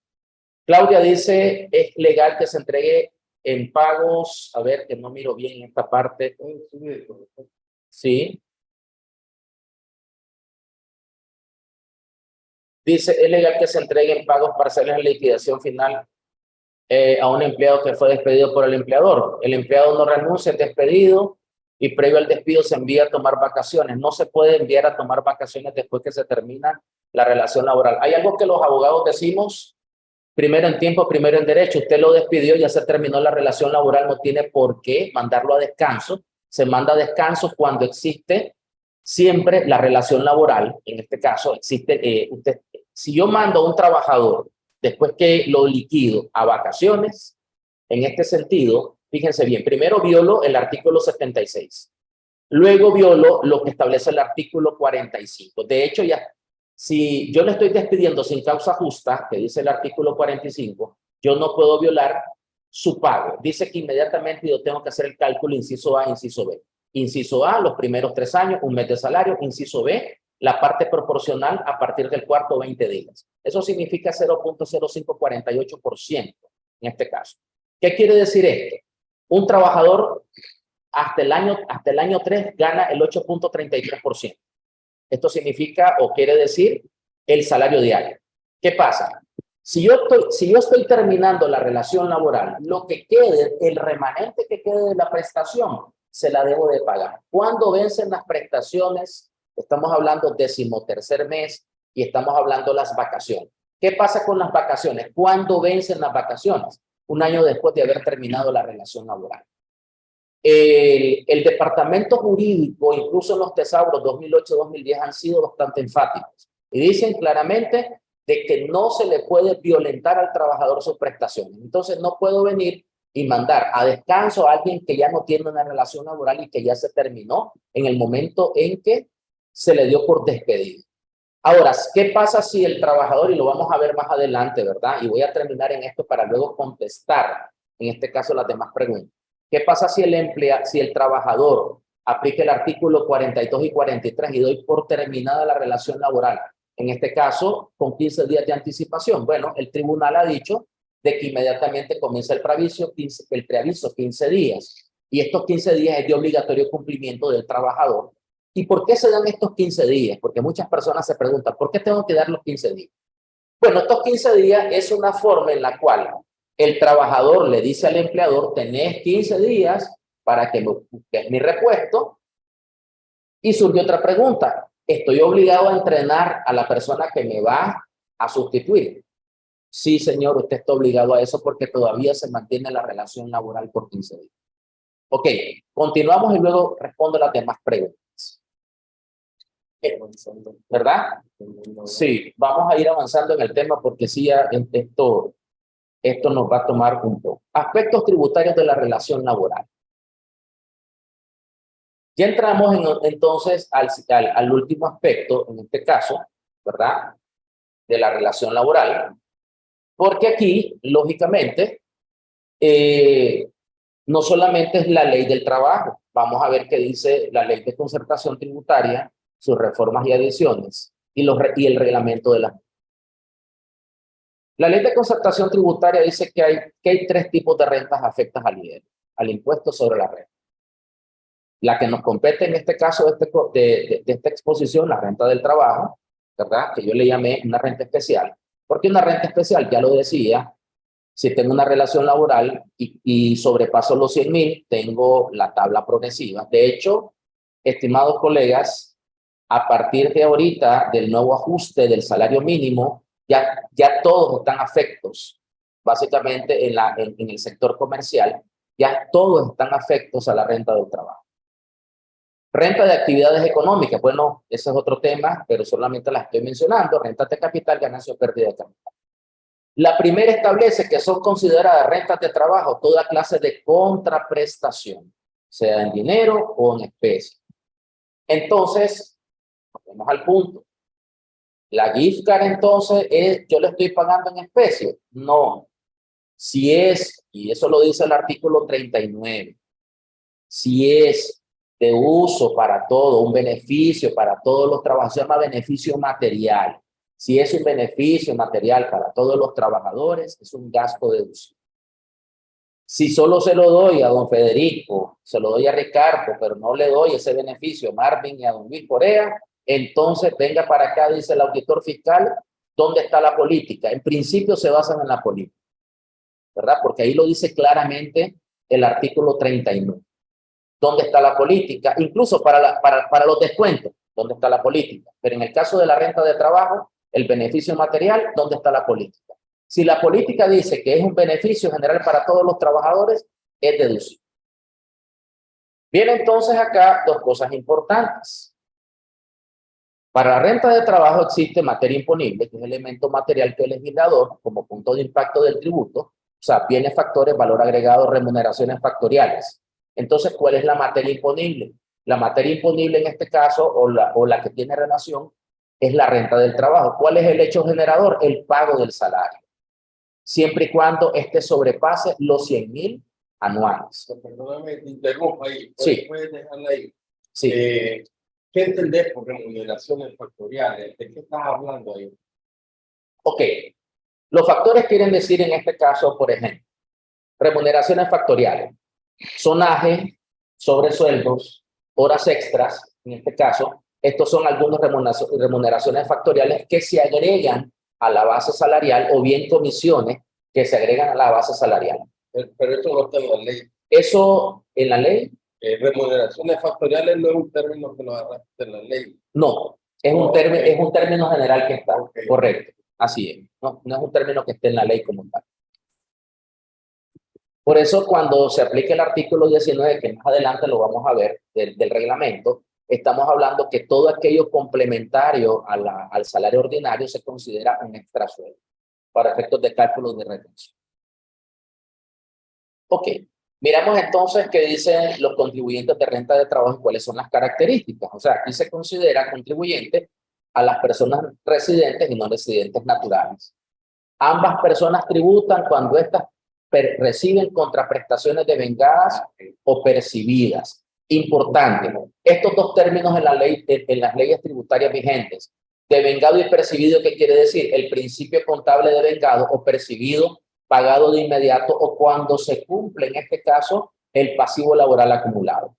Claudia dice, ¿es legal que se entregue en pagos? A ver, que no miro bien esta parte. Sí. Dice, ¿es legal que se entreguen pagos parciales en liquidación final a un empleado que fue despedido por el empleador? El empleado no renuncia, es despedido y previo al despido se envía a tomar vacaciones. No se puede enviar a tomar vacaciones después que se termina la relación laboral. Hay algo que los abogados decimos, primero en tiempo, primero en derecho. Usted lo despidió, ya se terminó la relación laboral, no tiene por qué mandarlo a descanso. Se manda a descanso cuando existe siempre la relación laboral. En este caso existe, si yo mando a un trabajador después que lo liquido a vacaciones, en este sentido, fíjense bien, primero violo el artículo 76, luego violo lo que establece el artículo 45. De hecho, ya, si yo le estoy despidiendo sin causa justa, que dice el artículo 45, yo no puedo violar su pago. Dice que inmediatamente yo tengo que hacer el cálculo inciso A, inciso B. Inciso A, los primeros 3 años, un mes de salario. Inciso B, la parte proporcional a partir del cuarto 20 días. Eso significa 0.0548% en este caso. ¿Qué quiere decir esto? Un trabajador hasta el año 3 gana el 8.33%. Esto significa o quiere decir el salario diario. ¿Qué pasa? Si yo estoy terminando la relación laboral, lo que quede, el remanente que quede de la prestación, se la debo de pagar. ¿Cuándo vencen las prestaciones? Estamos hablando 13º mes y estamos hablando las vacaciones. ¿Qué pasa con las vacaciones? ¿Cuándo vencen las vacaciones? Un año después de haber terminado la relación laboral. El departamento jurídico, incluso en los tesauros 2008-2010, han sido bastante enfáticos y dicen claramente de que no se le puede violentar al trabajador sus prestaciones. Entonces no puedo venir y mandar a descanso a alguien que ya no tiene una relación laboral y que ya se terminó en el momento en que se le dio por despedido. Ahora, ¿qué pasa si el trabajador, y lo vamos a ver más adelante, ¿verdad? Y voy a terminar en esto para luego contestar, en este caso, las demás preguntas. ¿Qué pasa si el trabajador aplica el artículo 42 y 43 y doy por terminada la relación laboral? En este caso, con 15 días de anticipación. Bueno, el tribunal ha dicho de que inmediatamente comienza el preaviso 15 días. Y estos 15 días es de obligatorio cumplimiento del trabajador. ¿Y por qué se dan estos 15 días? Porque muchas personas se preguntan, ¿por qué tengo que dar los 15 días? Bueno, estos 15 días es una forma en la cual el trabajador le dice al empleador, tenés 15 días para que me busques mi repuesto. Y surgió otra pregunta, ¿estoy obligado a entrenar a la persona que me va a sustituir? Sí, señor, usted está obligado a eso porque todavía se mantiene la relación laboral por 15 días. Ok, continuamos y luego respondo las demás preguntas. ¿Verdad? Sí, vamos a ir avanzando en el tema porque sí, ya esto nos va a tomar un poco. Aspectos tributarios de la relación laboral. Ya entramos entonces al último aspecto, en este caso, ¿verdad? De la relación laboral. Porque aquí, lógicamente, no solamente es la ley del trabajo. Vamos a ver qué dice la ley de concertación tributaria, sus reformas y adiciones, y el reglamento de la ley de concertación tributaria dice que hay 3 tipos de rentas afectas al impuesto sobre la renta. La que nos compete en este caso de esta exposición, la renta del trabajo, ¿verdad? Que yo le llamé una renta especial. Porque una renta especial, ya lo decía, si tengo una relación laboral y sobrepaso los 100,000, tengo la tabla progresiva. De hecho, estimados colegas, a partir de ahorita, del nuevo ajuste del salario mínimo, ya todos están afectos, básicamente en el sector comercial, ya todos están afectos a la renta del trabajo. Renta de actividades económicas, bueno, ese es otro tema, pero solamente la estoy mencionando. Rentas de capital, ganancia o pérdida de capital. La primera establece que son consideradas rentas de trabajo toda clase de contraprestación, sea en dinero o en especie. Entonces, vamos al punto. La gift card entonces yo le estoy pagando en especie. No. Si es, y eso lo dice el artículo 39, si es de uso para todo, un beneficio para todos los trabajadores, se llama beneficio material. Si es un beneficio material para todos los trabajadores, es un gasto deducible. Si solo se lo doy a don Federico, se lo doy a Ricardo, pero no le doy ese beneficio a Marvin y a don Luis Corea, entonces venga para acá, dice el auditor fiscal, ¿dónde está la política? En principio se basan en la política, ¿verdad? Porque ahí lo dice claramente el artículo 39. ¿Dónde está la política? Incluso para los descuentos, ¿dónde está la política? Pero en el caso de la renta de trabajo, el beneficio material, ¿dónde está la política? Si la política dice que es un beneficio general para todos los trabajadores, es deducible. Viene entonces acá 2 cosas importantes. Para la renta de trabajo existe materia imponible, que es el elemento material que el legislador, como punto de impacto del tributo, o sea, bienes factores, valor agregado, remuneraciones factoriales. Entonces, ¿cuál es la materia imponible? La materia imponible en este caso, o la que tiene relación, es la renta del trabajo. ¿Cuál es el hecho generador? El pago del salario. Siempre y cuando este sobrepase los 100,000 anuales. Perdóname, te interrumpo ahí. Sí. Puedes dejarla ahí. Sí. ¿Qué entendés por remuneraciones factoriales? ¿De qué estás hablando ahí? Ok, los factores quieren decir en este caso, por ejemplo, remuneraciones factoriales, zonaje, sobresueldos, horas extras, en este caso, estos son algunas remuneraciones factoriales que se agregan a la base salarial o bien comisiones que se agregan a la base salarial. Pero esto no está en la ley. Eso en la ley. Remuneraciones factoriales no es un término que lo agarraste en la ley. No, es un término general que está, correcto, así es, no es un término que esté en la ley como tal. Por eso cuando se aplique el artículo 19, que más adelante lo vamos a ver, del reglamento, estamos hablando que todo aquello complementario al salario ordinario se considera un extra sueldo para efectos de cálculo de retención. Ok, miramos entonces qué dicen los contribuyentes de renta de trabajo y cuáles son las características. O sea, aquí se considera contribuyente a las personas residentes y no residentes naturales. Ambas personas tributan cuando éstas reciben contraprestaciones devengadas o percibidas. Importante, estos dos términos en las leyes tributarias vigentes. Devengado y percibido, ¿qué quiere decir? El principio contable devengado o percibido, pagado de inmediato o cuando se cumple, en este caso, el pasivo laboral acumulado.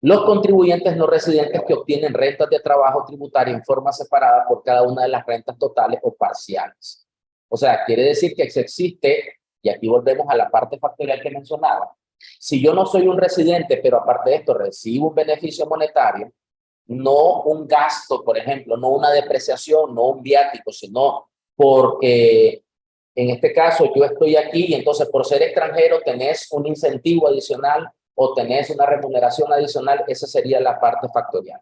Los contribuyentes no residentes que obtienen rentas de trabajo tributaria en forma separada por cada una de las rentas totales o parciales. O sea, quiere decir que existe, y aquí volvemos a la parte factorial que mencionaba, si yo no soy un residente, pero aparte de esto recibo un beneficio monetario, no un gasto, por ejemplo, no una depreciación, no un viático, sino porque en este caso yo estoy aquí y entonces por ser extranjero tenés un incentivo adicional o tenés una remuneración adicional, esa sería la parte factorial.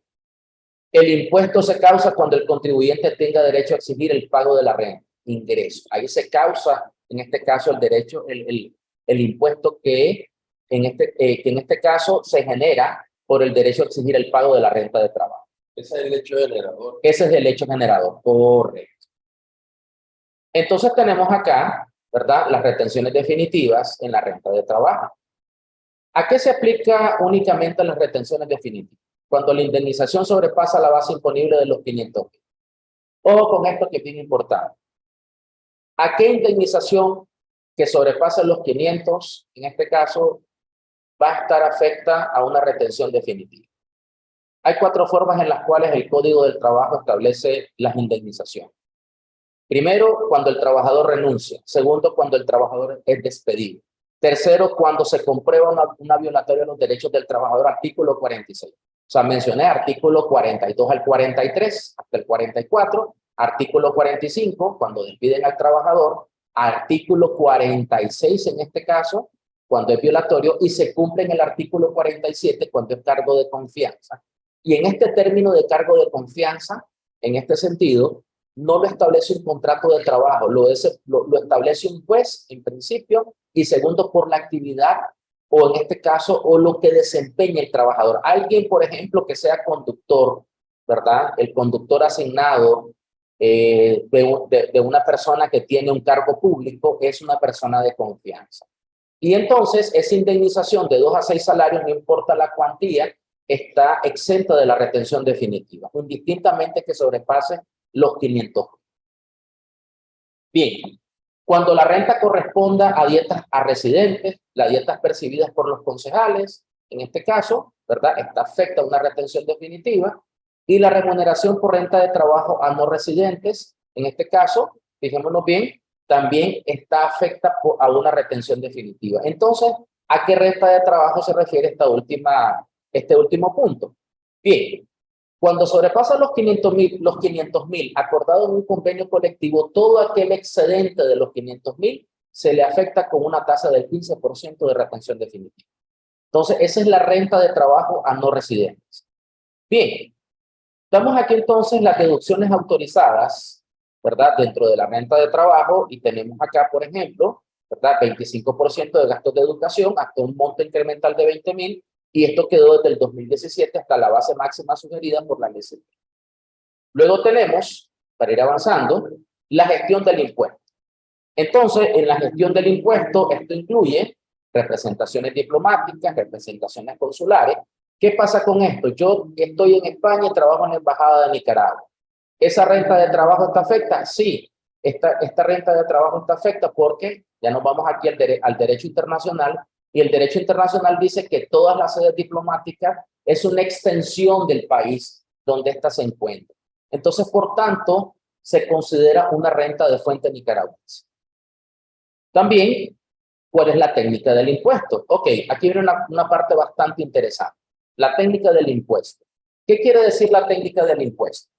El impuesto se causa cuando el contribuyente tenga derecho a exigir el pago de la renta, ingreso. Ahí se causa, en este caso, el derecho, el impuesto que en este caso se genera por el derecho a exigir el pago de la renta de trabajo. Ese es el hecho generador. Ese es el hecho generador, correcto. Entonces tenemos acá, ¿verdad?, las retenciones definitivas en la renta de trabajo. ¿A qué se aplica únicamente las retenciones definitivas? Cuando la indemnización sobrepasa la base imponible de los 500.000. Ojo con esto que es bien importante. ¿A qué indemnización que sobrepasa los 500, en este caso, va a estar afecta a una retención definitiva? Hay 4 formas en las cuales el Código del Trabajo establece las indemnizaciones. Primero, cuando el trabajador renuncia. Segundo, cuando el trabajador es despedido. Tercero, cuando se comprueba una violatoria de los derechos del trabajador, artículo 46. O sea, mencioné artículo 42 al 43, hasta el 44, artículo 45, cuando despiden al trabajador, artículo 46 en este caso, cuando es violatorio, y se cumple en el artículo 47 cuando es cargo de confianza. Y en este término de cargo de confianza, en este sentido, no lo establece un contrato de trabajo, lo establece un juez en principio y segundo por la actividad o en este caso o lo que desempeña el trabajador. Alguien, por ejemplo, que sea conductor, ¿verdad? El conductor asignado de una persona que tiene un cargo público es una persona de confianza. Y entonces esa indemnización de 2 a 6 salarios, no importa la cuantía, está exenta de la retención definitiva, indistintamente que sobrepase los 500. Bien, cuando la renta corresponda a dietas a residentes, las dietas percibidas por los concejales, en este caso, ¿verdad? Esta afecta a una retención definitiva. Y la remuneración por renta de trabajo a no residentes, en este caso, fijémonos bien, también está afecta a una retención definitiva. Entonces, ¿a qué renta de trabajo se refiere este último punto? Bien, cuando sobrepasa los 500.000 acordado en un convenio colectivo, todo aquel excedente de los 500.000 se le afecta con una tasa del 15% de retención definitiva. Entonces, esa es la renta de trabajo a no residentes. Bien, damos aquí entonces las deducciones autorizadas, ¿verdad? Dentro de la renta de trabajo y tenemos acá, por ejemplo, ¿verdad? 25% de gastos de educación hasta un monto incremental de 20.000. Y esto quedó desde el 2017 hasta la base máxima sugerida por la ley. Luego tenemos, para ir avanzando, la gestión del impuesto. Entonces, en la gestión del impuesto, esto incluye representaciones diplomáticas, representaciones consulares. ¿Qué pasa con esto? Yo estoy en España y trabajo en la Embajada de Nicaragua. ¿Esa renta de trabajo está afecta? Sí. esta renta de trabajo está afecta porque ya nos vamos aquí al derecho internacional, y el derecho internacional dice que todas las sedes diplomáticas es una extensión del país donde ésta se encuentra. Entonces, por tanto, se considera una renta de fuente nicaragüense. También, ¿cuál es la técnica del impuesto? Ok, aquí viene una parte bastante interesante. La técnica del impuesto. ¿Qué quiere decir la técnica del impuesto?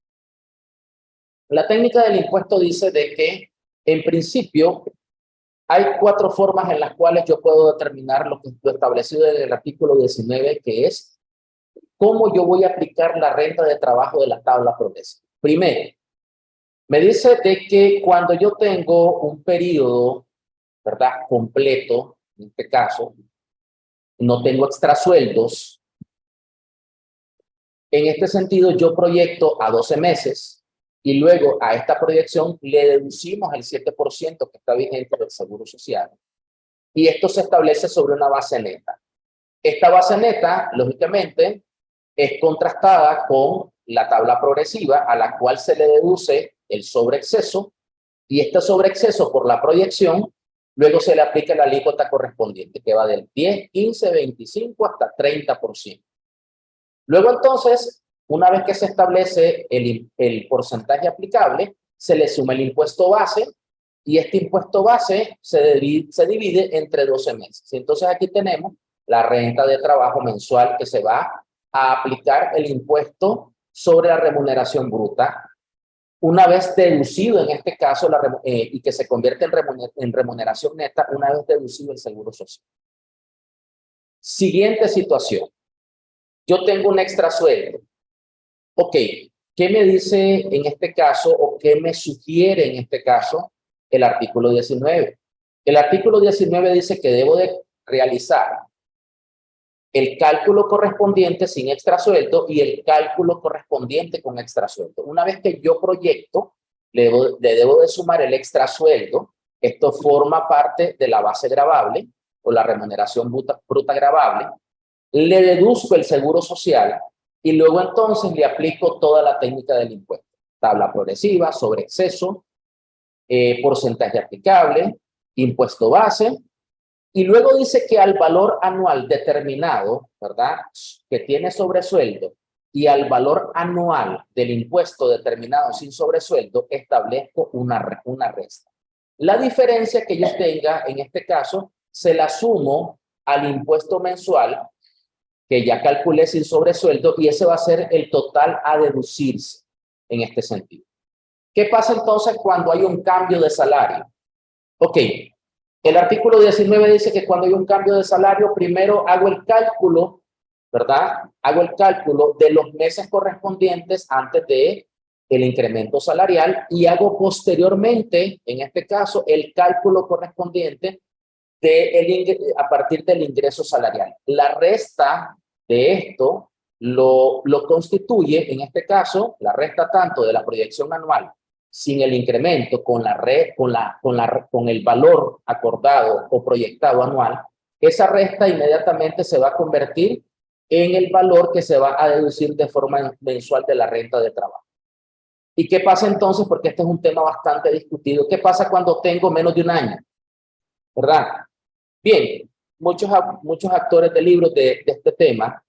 La técnica del impuesto dice de que, en principio, hay 4 formas en las cuales yo puedo determinar lo establecido en el artículo 19, que es cómo yo voy a aplicar la renta de trabajo de la tabla progresiva. Primero, me dice de que cuando yo tengo un periodo, ¿verdad?, completo, en este caso, no tengo extrasueldos, en este sentido yo proyecto a 12 meses, y luego a esta proyección le deducimos el 7% que está vigente del Seguro Social. Y esto se establece sobre una base neta. Esta base neta, lógicamente, es contrastada con la tabla progresiva a la cual se le deduce el sobreexceso, y este sobreexceso por la proyección, luego se le aplica la alícuota correspondiente, que va del 10, 15, 25 hasta 30%. Luego entonces, una vez que se establece el porcentaje aplicable, se le suma el impuesto base, y este impuesto base se divide entre 12 meses. Entonces aquí tenemos la renta de trabajo mensual que se va a aplicar el impuesto sobre la remuneración bruta, una vez deducido en este caso, y que se convierte en remuneración neta una vez deducido el Seguro Social. Siguiente situación. Yo tengo un extra sueldo. Ok, ¿qué me dice en este caso o qué me sugiere en este caso el artículo 19? El artículo 19 dice que debo de realizar el cálculo correspondiente sin extrasueldo y el cálculo correspondiente con extrasueldo. Una vez que yo proyecto, le debo de sumar el extrasueldo. Esto forma parte de la base gravable o la remuneración bruta gravable. Le deduzco el Seguro Social y luego entonces le aplico toda la técnica del impuesto. Tabla progresiva, sobreexceso, porcentaje aplicable, impuesto base. Y luego dice que al valor anual determinado, ¿verdad?, que tiene sobresueldo, y al valor anual del impuesto determinado sin sobresueldo, establezco una resta. La diferencia que yo tenga, en este caso, se la sumo al impuesto mensual, que ya calculé sin sobresueldo, y ese va a ser el total a deducirse en este sentido. ¿Qué pasa entonces cuando hay un cambio de salario? Ok. El artículo 19 dice que cuando hay un cambio de salario, primero hago el cálculo, ¿verdad? Hago el cálculo de los meses correspondientes antes de el incremento salarial, y hago posteriormente, en este caso, el cálculo correspondiente a partir del ingreso salarial. La resta de esto lo constituye, en este caso, la resta tanto de la proyección anual sin el incremento con el valor acordado o proyectado anual. Esa resta inmediatamente se va a convertir en el valor que se va a deducir de forma mensual de la renta de trabajo. ¿Y qué pasa entonces? Porque este es un tema bastante discutido. ¿Qué pasa cuando tengo menos de un año? ¿Verdad? Bien, muchos actores de libros de este tema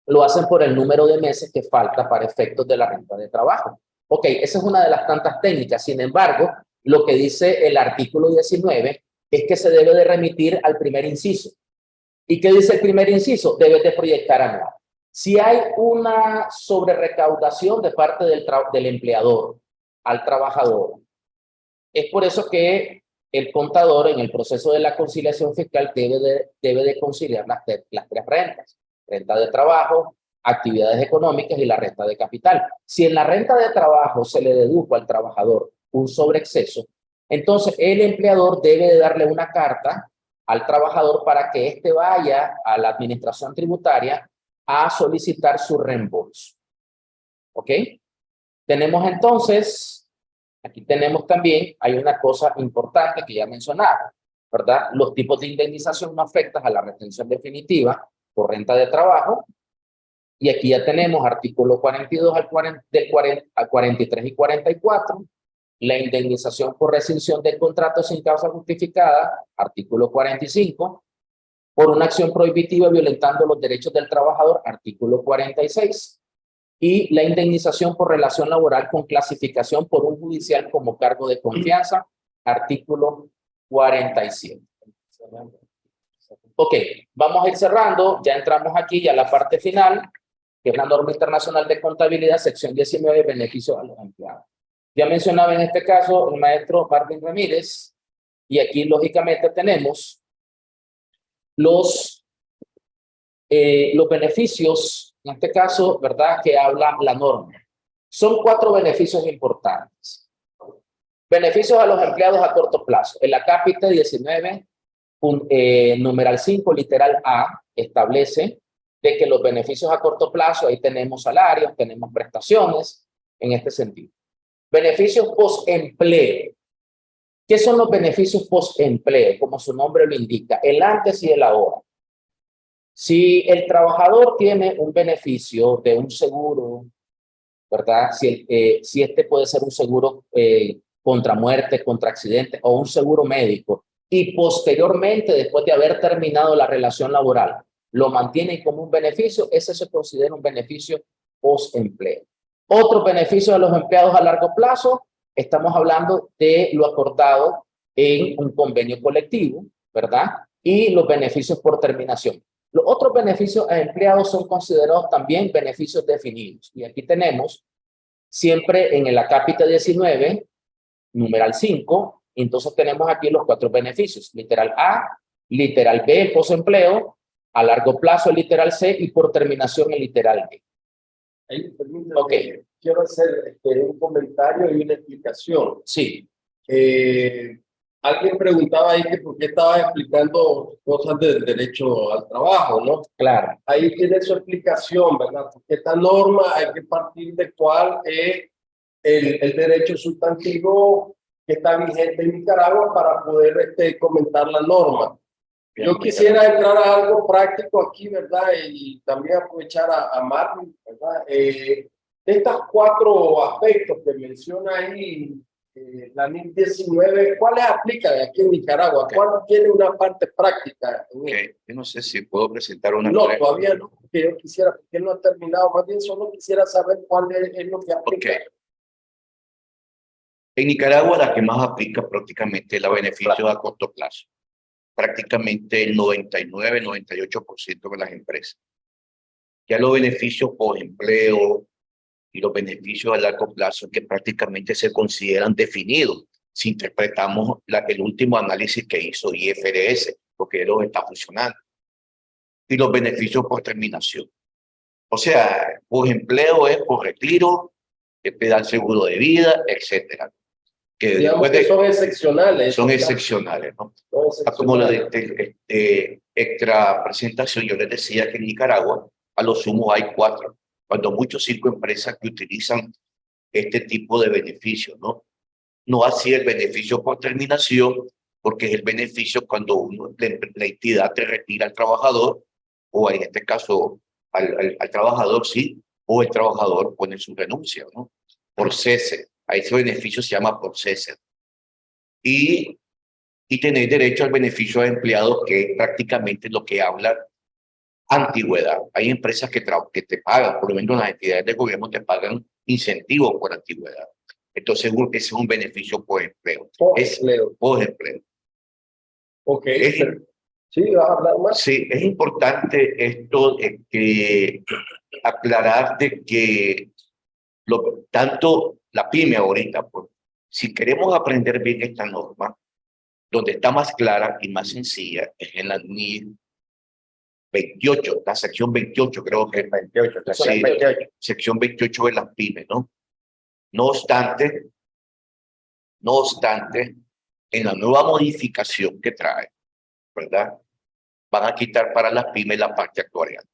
lo hacen por el número de meses que falta para efectos de la renta de trabajo. Ok, esa es una de las tantas técnicas. Sin embargo, lo que dice el artículo 19 es que se debe de remitir al primer inciso. ¿Y qué dice el primer inciso? Debe de proyectar anual. Si hay una sobrerecaudación de parte del empleador al trabajador, es por eso que el contador en el proceso de la conciliación fiscal debe de conciliar las 3 rentas: renta de trabajo, actividades económicas y la renta de capital. Si en la renta de trabajo se le dedujo al trabajador un sobreexceso, entonces el empleador debe de darle una carta al trabajador para que éste vaya a la administración tributaria a solicitar su reembolso. ¿Ok? Tenemos entonces, aquí tenemos también, hay una cosa importante que ya mencionaba, ¿verdad? Los tipos de indemnización no afectan a la retención definitiva por renta de trabajo. Y aquí ya tenemos artículo 42 al 43 y 44, La indemnización por rescisión del contrato sin causa justificada, artículo 45. Por una acción prohibitiva violentando los derechos del trabajador, artículo 46. Y la indemnización por relación laboral con clasificación por un judicial como cargo de confianza, artículo 47. Ok, vamos a ir cerrando, ya entramos aquí ya a la parte final, que es la norma internacional de contabilidad, sección 19, beneficios a los empleados. Ya mencionaba en este caso el maestro Marvin Ramírez, y aquí lógicamente tenemos los beneficios, en este caso, ¿verdad?, que habla la norma. Son 4 beneficios importantes. Beneficios a los empleados a corto plazo. El acápite 19, numeral 5, literal A, establece de que los beneficios a corto plazo, ahí tenemos salarios, tenemos prestaciones, en este sentido. Beneficios post-empleo. ¿Qué son los beneficios post-empleo? Como su nombre lo indica, el antes y el ahora. Si el trabajador tiene un beneficio de un seguro, ¿verdad? Si este puede ser un seguro contra muerte, contra accidente o un seguro médico, y posteriormente, después de haber terminado la relación laboral, lo mantiene como un beneficio, ese se considera un beneficio post-empleo. Otro beneficio de los empleados a largo plazo, estamos hablando de lo acordado en un convenio colectivo, ¿verdad? Y los beneficios por terminación. Los otros beneficios a empleados son considerados también beneficios definidos. Y aquí tenemos, siempre en el acápite 19, numeral 5, entonces tenemos aquí los 4 beneficios. Literal A, literal B, posempleo, a largo plazo, literal C, y por terminación, el literal D. Ahí, permítame, quiero hacer un comentario y una explicación. Sí. Alguien preguntaba ahí que por qué estaba explicando cosas del derecho al trabajo, ¿no? Claro. Ahí tiene su explicación, ¿verdad? Porque esta norma hay que partir de cuál es el derecho sustantivo que está vigente en Nicaragua para poder comentar la norma. Yo quisiera entrar a algo práctico aquí, ¿verdad? Y también aprovechar a Marvin, ¿verdad? De estos 4 aspectos que menciona ahí, la NIC 19, ¿cuáles aplican aquí en Nicaragua? ¿Cuál tiene una parte práctica? Yo no sé si puedo presentar una... No, todavía no, porque yo quisiera, porque no ha terminado, más bien solo quisiera saber cuál es lo que aplica. En Nicaragua la que más aplica prácticamente es la beneficio a corto plazo. Prácticamente el 99-98% de las empresas. Ya los beneficios por empleo y los beneficios a largo plazo que prácticamente se consideran definidos si interpretamos el último análisis que hizo IFRS, porque los está funcionando. Y los beneficios por terminación. O sea, por empleo es por retiro, te dan seguro de vida, etcétera. Que digamos que son excepcionales. Son excepcionales, ¿no? Como la de extra presentación, yo les decía que en Nicaragua a lo sumo hay 4, cuando muchos 5 empresas que utilizan este tipo de beneficios, ¿no? No así el beneficio por terminación, porque es el beneficio cuando la entidad te retira al trabajador, o en este caso al trabajador, sí, o el trabajador pone su renuncia, ¿no? Por cese. A ese beneficio se llama por cese. Y tenéis derecho al beneficio de empleados, que es prácticamente lo que habla antigüedad. Hay empresas que te pagan, por lo menos las entidades de gobierno te pagan incentivos por antigüedad. Entonces, ese es un beneficio por empleo. Por empleo. Ok. Sí, ¿vas a hablar más? Sí, es importante esto que aclarar de que tanto la pyme ahorita, si queremos aprender bien esta norma, donde está más clara y más sencilla es en la NIC 28, la sección 28, creo que es 28, sí, 28. Sección 28 de las pymes, ¿no? No obstante, en la nueva modificación que trae, ¿verdad? Van a quitar para las pymes la parte actuarial.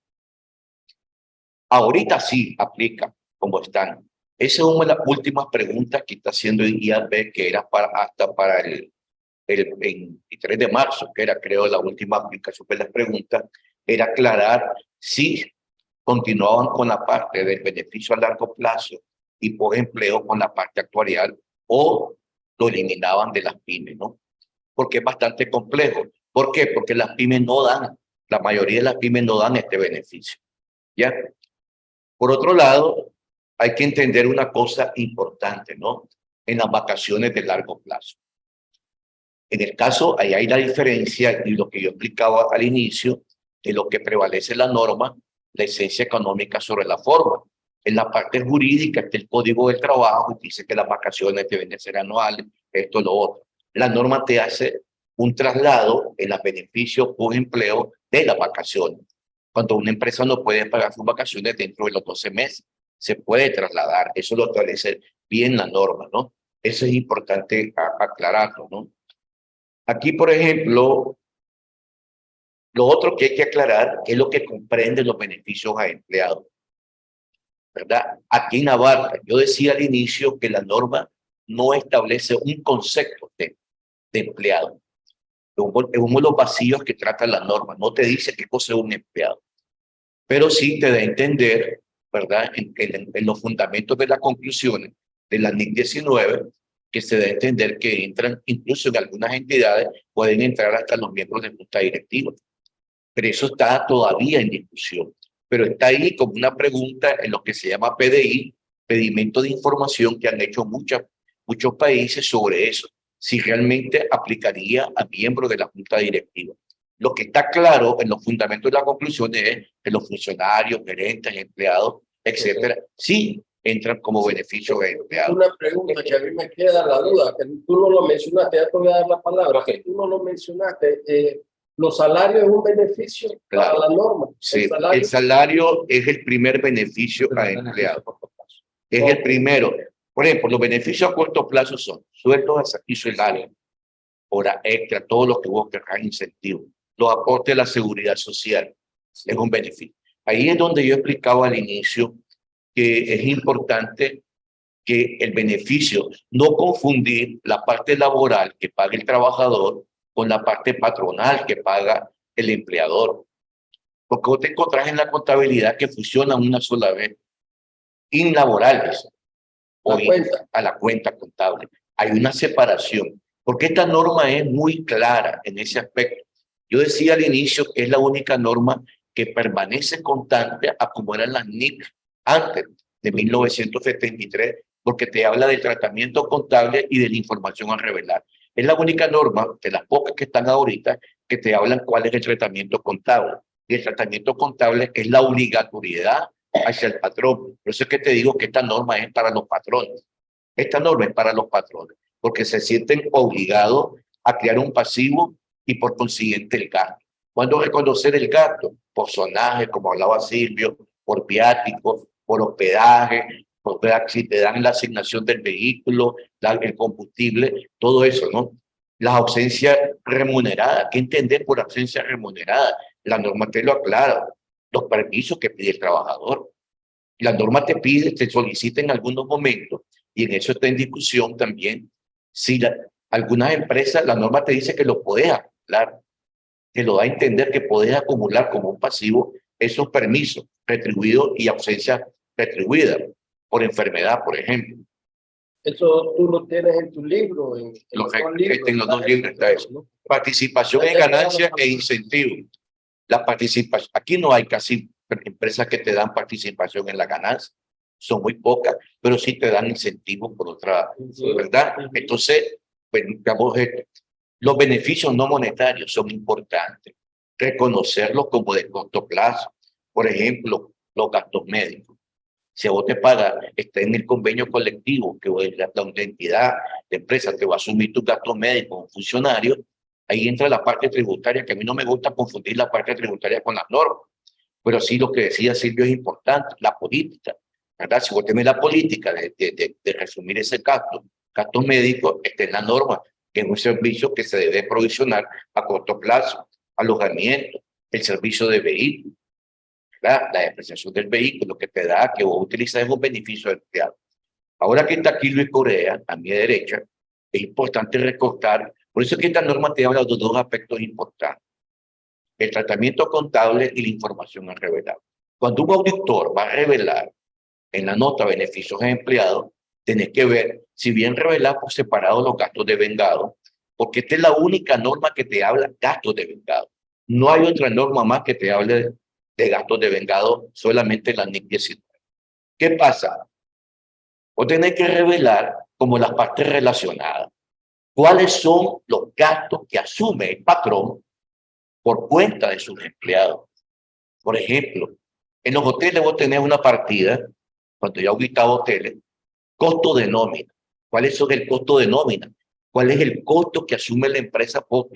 Ahorita sí aplica como están. Esa es una de las últimas preguntas que está haciendo el IAB, que era hasta para el 23 de marzo, que era, creo, la última aplicación de las preguntas, era aclarar si continuaban con la parte del beneficio a largo plazo y por empleo con la parte actuarial o lo eliminaban de las pymes, ¿no? Porque es bastante complejo. ¿Por qué? Porque las pymes no dan, la mayoría de las pymes no dan este beneficio, ¿ya? Por otro lado, hay que entender una cosa importante, ¿no? En las vacaciones de largo plazo. En el caso, ahí hay la diferencia y lo que yo explicaba al inicio, de lo que prevalece la norma, la esencia económica sobre la forma. En la parte jurídica está el Código del Trabajo, dice que las vacaciones deben de ser anuales, esto, lo otro. La norma te hace un traslado en los beneficios por empleo de las vacaciones. Cuando una empresa no puede pagar sus vacaciones dentro de los 12 meses, se puede trasladar. Eso lo establece bien la norma, ¿no? Eso es importante aclararlo, ¿no? Aquí, por ejemplo, lo otro que hay que aclarar es lo que comprende los beneficios a empleados, ¿verdad? Aquí en Navarra, yo decía al inicio que la norma no establece un concepto de empleado. Es uno de los vacíos que trata la norma. No te dice qué cosa es un empleado, pero sí te da a entender, ¿verdad? En los fundamentos de las conclusiones de la NIC 19, que se da a entender que entran, incluso en algunas entidades, pueden entrar hasta los miembros de junta directiva. Pero eso está todavía en discusión. Pero está ahí como una pregunta en lo que se llama PDI, pedimento de información que han hecho muchos países sobre eso, si realmente aplicaría a miembros de la junta directiva. Lo que está claro en los fundamentos de la conclusión es que los funcionarios, gerentes, empleados, etcétera, sí entran como beneficios de empleados. Una pregunta que a mí me queda la duda, que tú no lo mencionaste, ya te voy a dar la palabra, que tú no lo mencionaste. ¿Los salarios es un beneficio para la norma? Sí, el salario es el primer beneficio a empleados. Es el primero. Por ejemplo, los beneficios a corto plazo son sueldos y salarios, hora extra, todo lo que vos querrás, incentivos, los aportes a la seguridad social, es un beneficio. Ahí es donde yo explicaba al inicio que es importante que el beneficio, no confundir la parte laboral que paga el trabajador con la parte patronal que paga el empleador. Porque vos te encontrás en la contabilidad que funciona una sola vez, inlaborables, o a la cuenta contable. Hay una separación, porque esta norma es muy clara en ese aspecto. Yo decía al inicio que es la única norma que permanece constante a como eran las NIC antes de 1973, porque te habla del tratamiento contable y de la información a revelar. Es la única norma de las pocas que están ahorita que te hablan cuál es el tratamiento contable. Y el tratamiento contable es la obligatoriedad hacia el patrón. Por eso es que te digo que esta norma es para los patrones. Esta norma es para los patrones, porque se sienten obligados a crear un pasivo y por consiguiente el gasto. ¿Cuándo reconocer el gasto? Por zonaje, como hablaba Silvio, por viáticos, por hospedaje, por si te dan la asignación del vehículo, el combustible, todo eso, ¿no? Las ausencias remuneradas. ¿Qué entender por ausencia remunerada? La norma te lo aclara. Los permisos que pide el trabajador. La norma te pide, te solicita en algunos momentos, y en eso está en discusión también, si algunas empresas, la norma te dice que lo puedes acumular, te lo da a entender que puedes acumular como un pasivo esos permisos retribuidos y ausencia retribuida por enfermedad, por ejemplo. Eso tú lo tienes en tu libro. En los dos libros está eso. ¿No? Participación en ganancias e incentivos. La participación, aquí no hay casi empresas que te dan participación en la ganancia, son muy pocas, pero sí te dan incentivos por otra, ¿verdad? Entonces, pues, digamos, los beneficios no monetarios son importantes, reconocerlos como de corto plazo. Por ejemplo, los gastos médicos. Si a vos te paga, está en el convenio colectivo, que la entidad, la empresa te va a asumir tus gastos médicos, un funcionario, ahí entra la parte tributaria, que a mí no me gusta confundir la parte tributaria con las normas, pero sí lo que decía Silvio es importante, la política, ¿verdad? Si vos tenés la política de resumir ese gasto médico, está en la norma, que es un servicio que se debe provisionar a corto plazo, alojamiento, el servicio de vehículos, ¿verdad? La depreciación del vehículo que te da, que vos utilizas un beneficio del empleado. Ahora que está aquí Luis Correa, a mi derecha, es importante recortar. Por eso es que esta norma te habla de dos aspectos importantes: el tratamiento contable y la información a revelar. Cuando un auditor va a revelar en la nota beneficios a empleados, tenés que ver, si bien revelar por separado los gastos de vengado, porque esta es la única norma que te habla gastos de vengado. No hay otra norma más que te hable de gastos de vengado, solamente la NIC 19. ¿Qué pasa? Vos tenés que revelar como las partes relacionadas. ¿Cuáles son los gastos que asume el patrón por cuenta de sus empleados? Por ejemplo, en los hoteles vos tenés una partida, cuando ya ubicaba hoteles, costo de nómina. ¿Cuáles son el costo de nómina? ¿Cuál es el costo que asume la empresa por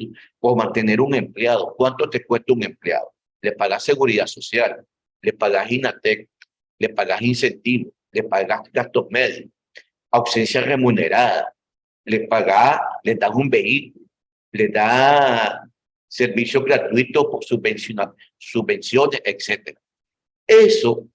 mantener un empleado? ¿Cuánto te cuesta un empleado? Le pagás seguridad social, le pagás INATEC, le pagás incentivos, le pagás gastos médicos, ausencia remunerada, le pagás, le das un vehículo, le da servicios gratuitos por subvenciones, etc. Eso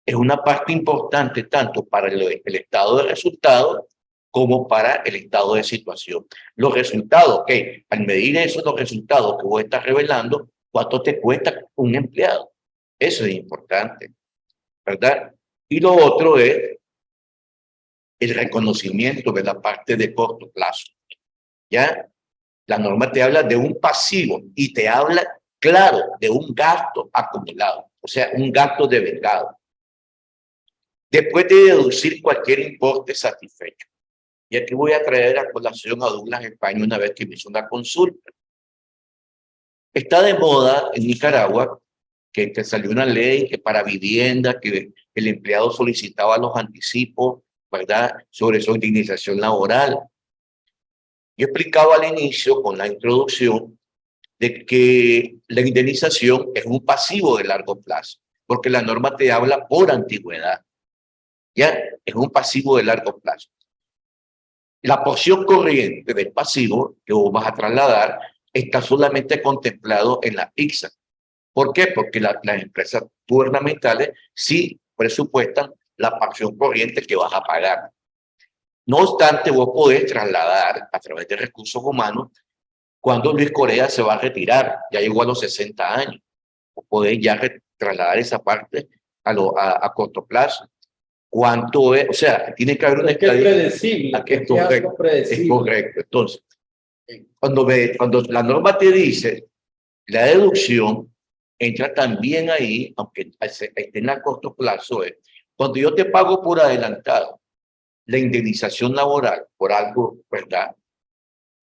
es una parte importante tanto para el estado de resultados como para el estado de situación. Los resultados, ok, al medir eso, los resultados que vos estás revelando, ¿cuánto te cuesta un empleado? Eso es importante, ¿verdad? Y lo otro es el reconocimiento de la parte de corto plazo. ¿Ya? La norma te habla de un pasivo y te habla, claro, de un gasto acumulado, o sea, un gasto de vengado. Después de deducir cualquier importe satisfecho. Y aquí voy a traer a colación a Douglas España una vez que me hizo una consulta. Está de moda en Nicaragua que salió una ley que para vivienda, que el empleado solicitaba los anticipos, ¿verdad?, sobre su indemnización laboral. Yo explicaba al inicio, con la introducción, de que la indemnización es un pasivo de largo plazo, porque la norma te habla por antigüedad. ¿Ya? Es un pasivo de largo plazo. La porción corriente del pasivo que vos vas a trasladar está solamente contemplado en la ICSA. ¿Por qué? Porque las empresas gubernamentales sí presupuestan la porción corriente que vas a pagar. No obstante, vos podés trasladar a través de recursos humanos cuando Luis Correa se va a retirar, ya llegó a los 60 años. Vos podés ya trasladar esa parte a corto plazo. ¿Cuánto es? O sea, tiene que haber una estadística. Es predecible. Es correcto. Entonces, cuando la norma te dice la deducción, entra también ahí, aunque esté en a corto plazo, cuando yo te pago por adelantado la indemnización laboral por algo, ¿verdad?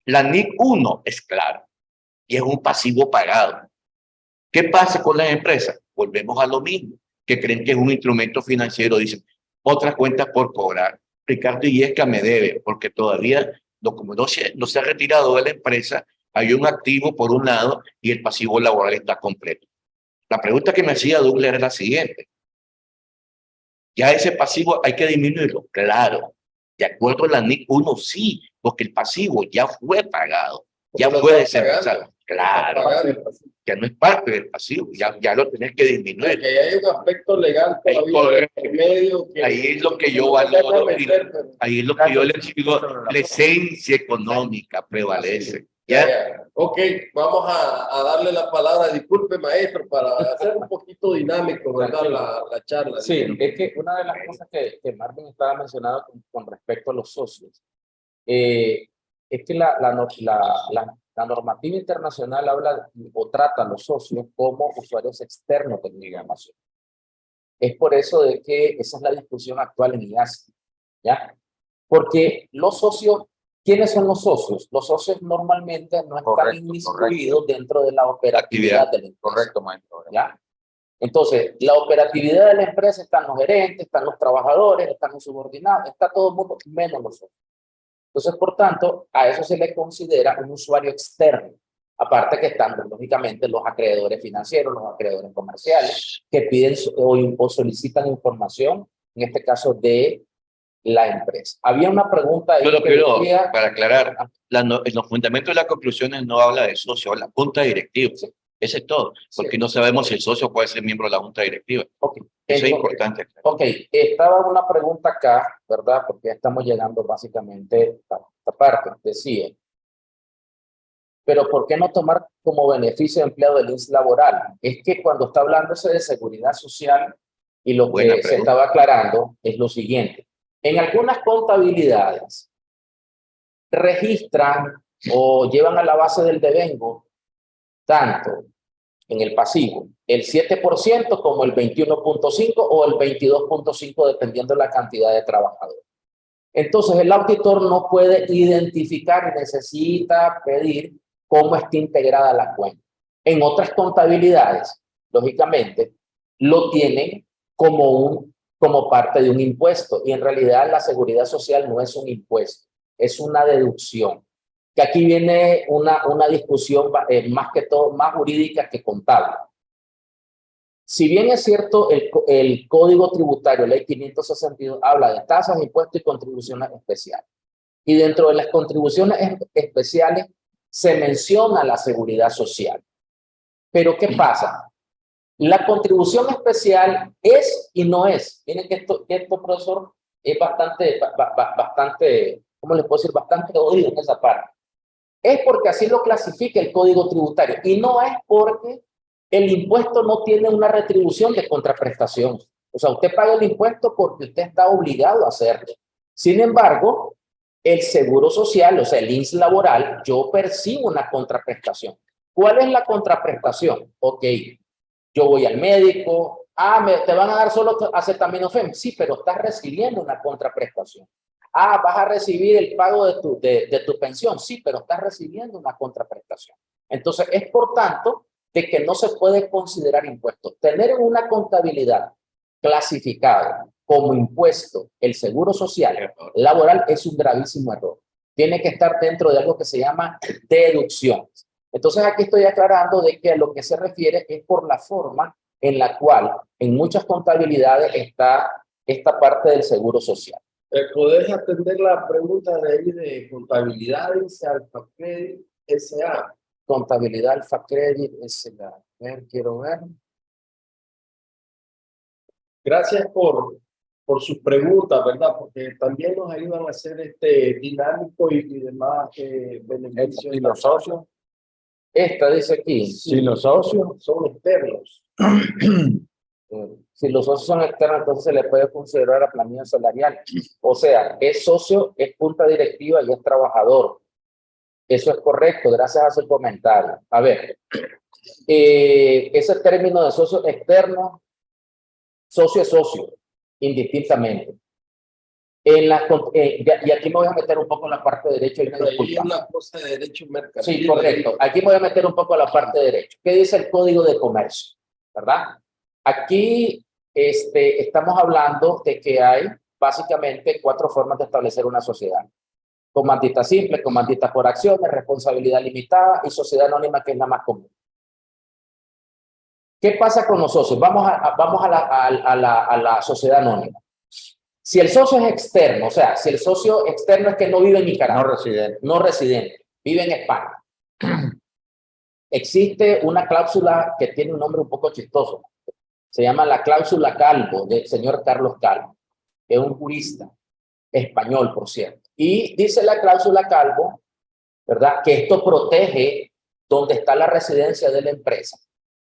La NIC 1 es clara y es un pasivo pagado. ¿Qué pasa con las empresas? Volvemos a lo mismo, que creen que es un instrumento financiero, dicen, otras cuentas por cobrar. Ricardo Illesca me debe, porque todavía, como no se ha retirado de la empresa, hay un activo por un lado y el pasivo laboral está completo. La pregunta que me hacía Douglas era la siguiente. ¿Ya ese pasivo hay que disminuirlo? Claro. De acuerdo a la NIC 1, sí, porque el pasivo ya fue pagado, ya fue desembolsado. Claro, ya no es parte del pasivo, ya lo tenés que disminuir. Porque hay un aspecto legal todavía en medio. Ahí es lo que yo valoro, ahí es lo que yo le digo, la esencia económica prevalece. ¿Ya? Ok, vamos a darle la palabra, disculpe maestro, para hacer un poquito dinámico, ¿verdad? La charla. Sí, es que una de las cosas que Marvin estaba mencionando con respecto a los socios, es que la normativa internacional habla o trata a los socios como usuarios externos de la información. Es por eso de que esa es la discusión actual en IASI, ¿ya? Porque los socios, ¿quiénes son los socios? Los socios normalmente no están inmiscuidos dentro de la operatividad de la empresa. Correcto, maestro. ¿Ya? Entonces, la operatividad de la empresa están los gerentes, están los trabajadores, están los subordinados, está todo el mundo menos los socios. Entonces, por tanto, a eso se le considera un usuario externo. Aparte que están, lógicamente, los acreedores financieros, los acreedores comerciales, que piden o solicitan información, en este caso de la empresa. Había una pregunta ahí pero para aclarar, en los fundamentos de las conclusiones no habla de socio, habla de junta directiva. Sí. Ese es todo, porque sí, no sabemos si el socio puede ser miembro de la junta directiva. Okay. Eso es importante. Ok, estaba una pregunta acá, ¿verdad? Porque ya estamos llegando básicamente a esta parte. Decía, pero ¿por qué no tomar como beneficio de empleado del INSS laboral? Es que cuando está hablándose de seguridad social y lo que se estaba aclarando es lo siguiente. En algunas contabilidades registran o llevan a la base del devengo tanto en el pasivo el 7% como el 21.5% o el 22.5% dependiendo de la cantidad de trabajadores. Entonces el auditor no puede identificar y necesita pedir cómo está integrada la cuenta. En otras contabilidades, lógicamente, lo tienen como parte de un impuesto y en realidad la seguridad social no es un impuesto, es una deducción. Que aquí viene una discusión más que todo, más jurídica que contable. Si bien es cierto, el Código Tributario, Ley 562, habla de tasas, impuestos y contribuciones especiales. Y dentro de las contribuciones especiales se menciona la seguridad social. Pero ¿qué pasa? La contribución especial es y no es. Miren que esto profesor, es bastante, ¿cómo les puedo decir? Bastante odio en esa parte. Es porque así lo clasifica el Código Tributario y no es porque el impuesto no tiene una retribución de contraprestación. O sea, usted paga el impuesto porque usted está obligado a hacerlo. Sin embargo, el seguro social, o sea, el INS laboral, yo percibo una contraprestación. ¿Cuál es la contraprestación? Ok, yo voy al médico, te van a dar solo acetaminofén. Sí, pero estás recibiendo una contraprestación. Vas a recibir el pago de tu pensión. Sí, pero estás recibiendo una contraprestación. Entonces, es por tanto de que no se puede considerar impuesto. Tener una contabilidad clasificada como impuesto el seguro social laboral es un gravísimo error. Tiene que estar dentro de algo que se llama deducciones. Entonces, aquí estoy aclarando de que a lo que se refiere es por la forma en la cual en muchas contabilidades está esta parte del seguro social. ¿Podés atender la pregunta de ahí de contabilidad? Dice Alfa Credit S.A. Contabilidad Alfa Credit S.A. A ver, quiero ver. Gracias por sus preguntas, ¿verdad? Porque también nos ayudan a hacer dinámico y demás beneficios. ¿Y los socios? Esta dice aquí, Sí, si los socios son externos. Si los socios son externos, entonces se le puede considerar a planilla salarial. O sea, es socio, es junta directiva y es trabajador. Eso es correcto, gracias a su comentario. A ver, ese término de socio externo, socio es socio, indistintamente. Y aquí me voy a meter un poco en la parte de derecho. Pero ahí es una cosa de derecho mercantil. Sí, correcto. Aquí me voy a meter un poco en la parte de derecho. ¿Qué dice el Código de Comercio? ¿Verdad? Aquí estamos hablando de que hay básicamente 4 formas de establecer una sociedad. Comandita simple, comandita por acciones, responsabilidad limitada y sociedad anónima, que es la más común. ¿Qué pasa con los socios? Vamos a la sociedad anónima. Si el socio es externo, o sea, si el socio externo es que no vive en Nicaragua, no residente, vive en España, existe una cláusula que tiene un nombre un poco chistoso. Se llama la cláusula Calvo, del señor Carlos Calvo, que es un jurista español, por cierto. Y dice la cláusula Calvo, ¿verdad?, que esto protege donde está la residencia de la empresa,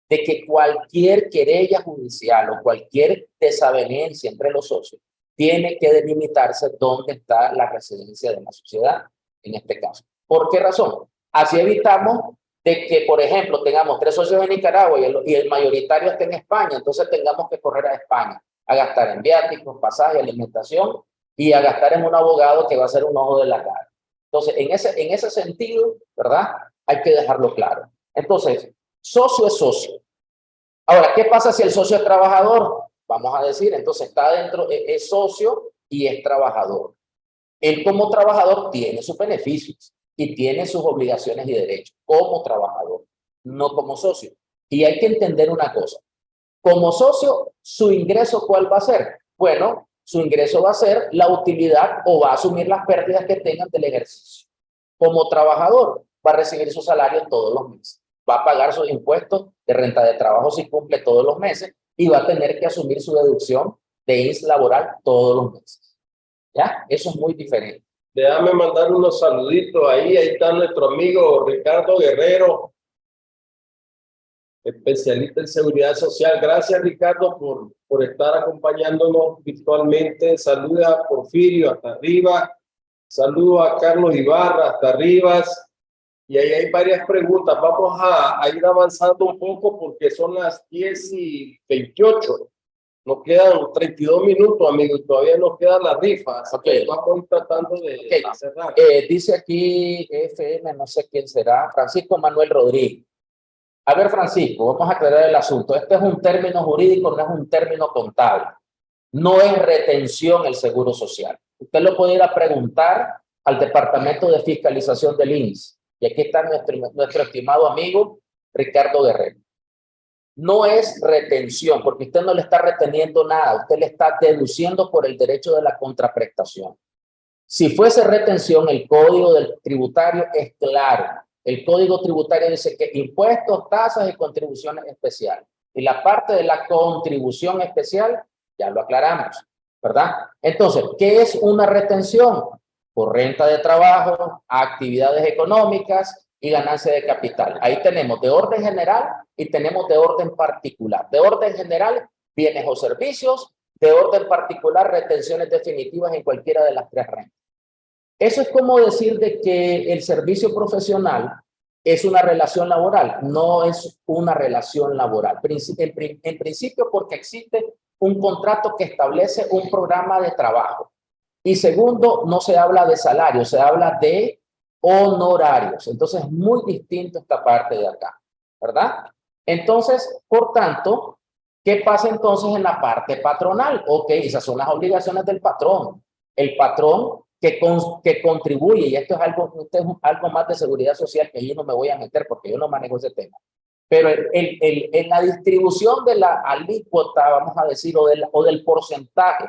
de que cualquier querella judicial o cualquier desavenencia entre los socios tiene que delimitarse dónde está la residencia de la sociedad, en este caso. ¿Por qué razón? Así evitamos de que, por ejemplo, tengamos 3 socios en Nicaragua y el mayoritario esté en España, entonces tengamos que correr a España a gastar en viáticos, pasaje, alimentación y a gastar en un abogado que va a ser un ojo de la cara. Entonces, en ese sentido, ¿verdad?, hay que dejarlo claro. Entonces, socio es socio. Ahora, ¿qué pasa si el socio es trabajador? Vamos a decir, entonces está dentro, es socio y es trabajador. Él como trabajador tiene sus beneficios y tiene sus obligaciones y derechos como trabajador, no como socio. Y hay que entender una cosa. Como socio, ¿su ingreso cuál va a ser? Bueno, su ingreso va a ser la utilidad o va a asumir las pérdidas que tengan del ejercicio. Como trabajador, va a recibir su salario todos los meses. Va a pagar sus impuestos de renta de trabajo si cumple todos los meses y va a tener que asumir su deducción de INS laboral todos los meses. ¿Ya? Eso es muy diferente. Déjame mandar unos saluditos ahí. Ahí está nuestro amigo Ricardo Guerrero. especialista en seguridad social. Gracias, Ricardo, por estar acompañándonos virtualmente. Saluda a Porfirio hasta arriba. Saludo a Carlos Ibarra hasta arriba. Y ahí hay varias preguntas. Vamos a ir avanzando un poco porque son las 10:28. Nos quedan 32 minutos, amigos, y todavía nos quedan las rifas. Okay. Vamos a ir tratando de cerrar. Dice aquí FM, no sé quién será, Francisco Manuel Rodríguez. A ver, Francisco, vamos a aclarar el asunto. Este es un término jurídico, no es un término contable. No es retención el seguro social. Usted lo puede ir a preguntar al Departamento de Fiscalización del INSS. Y aquí está nuestro estimado amigo Ricardo Guerrero. No es retención, porque usted no le está reteniendo nada, usted le está deduciendo por el derecho de la contraprestación. Si fuese retención, el código del tributario es claro. El código tributario dice que impuestos, tasas y contribuciones especiales. Y la parte de la contribución especial, ya lo aclaramos, ¿verdad? Entonces, ¿qué es una retención? Por renta de trabajo, actividades económicas y ganancia de capital. Ahí tenemos de orden general y tenemos de orden particular. De orden general, bienes o servicios. De orden particular, retenciones definitivas en cualquiera de las tres rentas. Eso es como decir de que el servicio profesional es una relación laboral. No es una relación laboral. En principio, porque existe un contrato que establece un programa de trabajo. Y segundo, no se habla de salario, se habla de honorarios. Entonces, es muy distinto esta parte de acá, ¿verdad? Entonces, por tanto, ¿qué pasa entonces en la parte patronal? Ok, esas son las obligaciones del patrón. El patrón que contribuye, y esto es algo más de seguridad social que yo no me voy a meter porque yo no manejo ese tema. Pero en la distribución de la alícuota, vamos a decir, o del porcentaje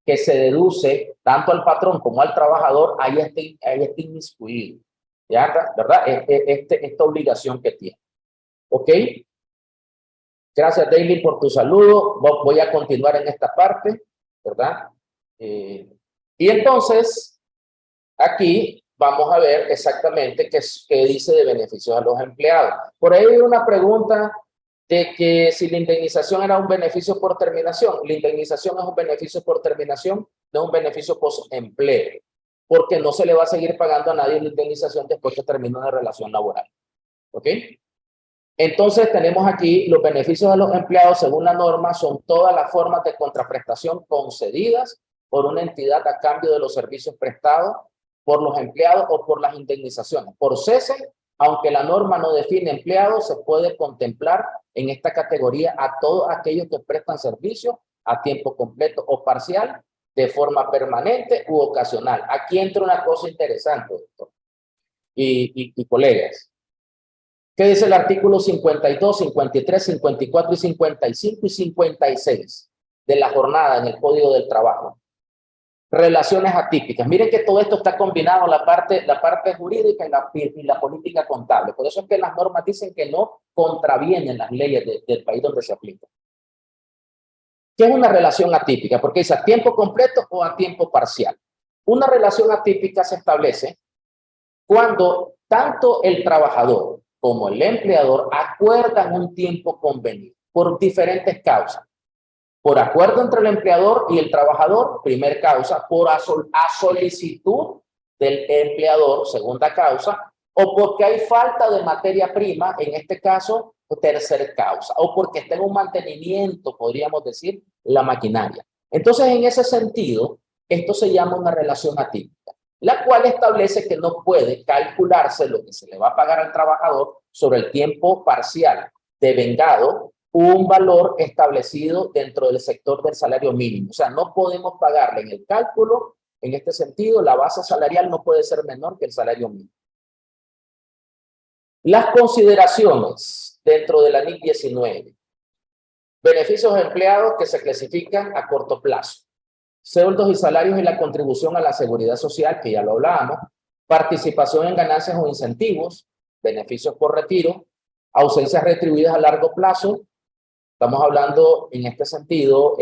que se deduce tanto al patrón como al trabajador, ahí está inmiscuido, ¿ya? ¿Verdad? Esta obligación que tiene. ¿Ok? Gracias, Daily, por tu saludo. Voy a continuar en esta parte, ¿verdad? Y entonces, aquí vamos a ver exactamente qué dice de beneficios a los empleados. Por ahí hay una pregunta de que si la indemnización era un beneficio por terminación. La indemnización es un beneficio por terminación, no es un beneficio post-empleo, porque no se le va a seguir pagando a nadie la indemnización después que termine una relación laboral. ¿Ok? Entonces tenemos aquí los beneficios a los empleados según la norma son todas las formas de contraprestación concedidas por una entidad a cambio de los servicios prestados por los empleados o por las indemnizaciones. Por cese, aunque la norma no define empleados, se puede contemplar en esta categoría a todos aquellos que prestan servicio a tiempo completo o parcial, de forma permanente u ocasional. Aquí entra una cosa interesante, doctor y colegas. ¿Qué dice el artículo 52, 53, 54 y 55 y 56 de la jornada en el Código del Trabajo? Relaciones atípicas. Miren que todo esto está combinado, la parte jurídica y la política contable. Por eso es que las normas dicen que no contravienen las leyes del país donde se aplican. ¿Qué es una relación atípica? Porque dice a tiempo completo o a tiempo parcial. Una relación atípica se establece cuando tanto el trabajador como el empleador acuerdan un tiempo convenido por diferentes causas. Por acuerdo entre el empleador y el trabajador, primer causa, por a solicitud del empleador, segunda causa, o porque hay falta de materia prima, en este caso, tercer causa, o porque está en un mantenimiento, podríamos decir, la maquinaria. Entonces, en ese sentido, esto se llama una relación atípica, la cual establece que no puede calcularse lo que se le va a pagar al trabajador sobre el tiempo parcial devengado, un valor establecido dentro del sector del salario mínimo. O sea, no podemos pagarle en el cálculo, en este sentido, la base salarial no puede ser menor que el salario mínimo. Las consideraciones dentro de la NIC 19. Beneficios de empleados que se clasifican a corto plazo. Sueldos y salarios y la contribución a la seguridad social, que ya lo hablábamos. Participación en ganancias o incentivos. Beneficios por retiro. Ausencias retribuidas a largo plazo. Estamos hablando en este sentido,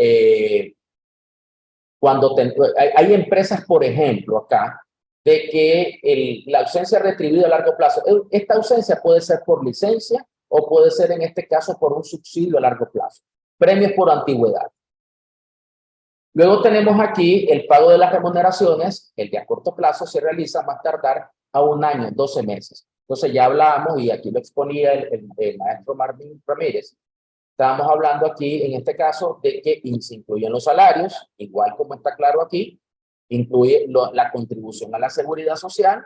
cuando hay empresas, por ejemplo, acá, de que la ausencia retribuida a largo plazo, esta ausencia puede ser por licencia o puede ser en este caso por un subsidio a largo plazo. Premios por antigüedad. Luego tenemos aquí el pago de las remuneraciones, el de a corto plazo se realiza más tardar a 1 año, 12 meses. Entonces ya hablamos, y aquí lo exponía el maestro Marvin Ramírez, estábamos hablando aquí en este caso de que se incluyen los salarios, igual como está claro aquí, incluye la contribución a la seguridad social,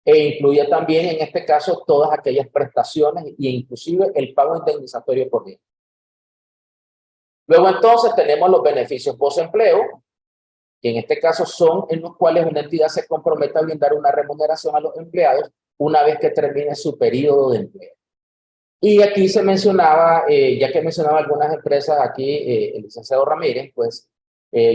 e incluye también en este caso todas aquellas prestaciones e inclusive el pago indemnizatorio por día. Luego entonces tenemos los beneficios post-empleo, que en este caso son en los cuales una entidad se compromete a brindar una remuneración a los empleados una vez que termine su periodo de empleo. Y aquí se mencionaba, ya que mencionaba algunas empresas aquí, el licenciado Ramírez, pues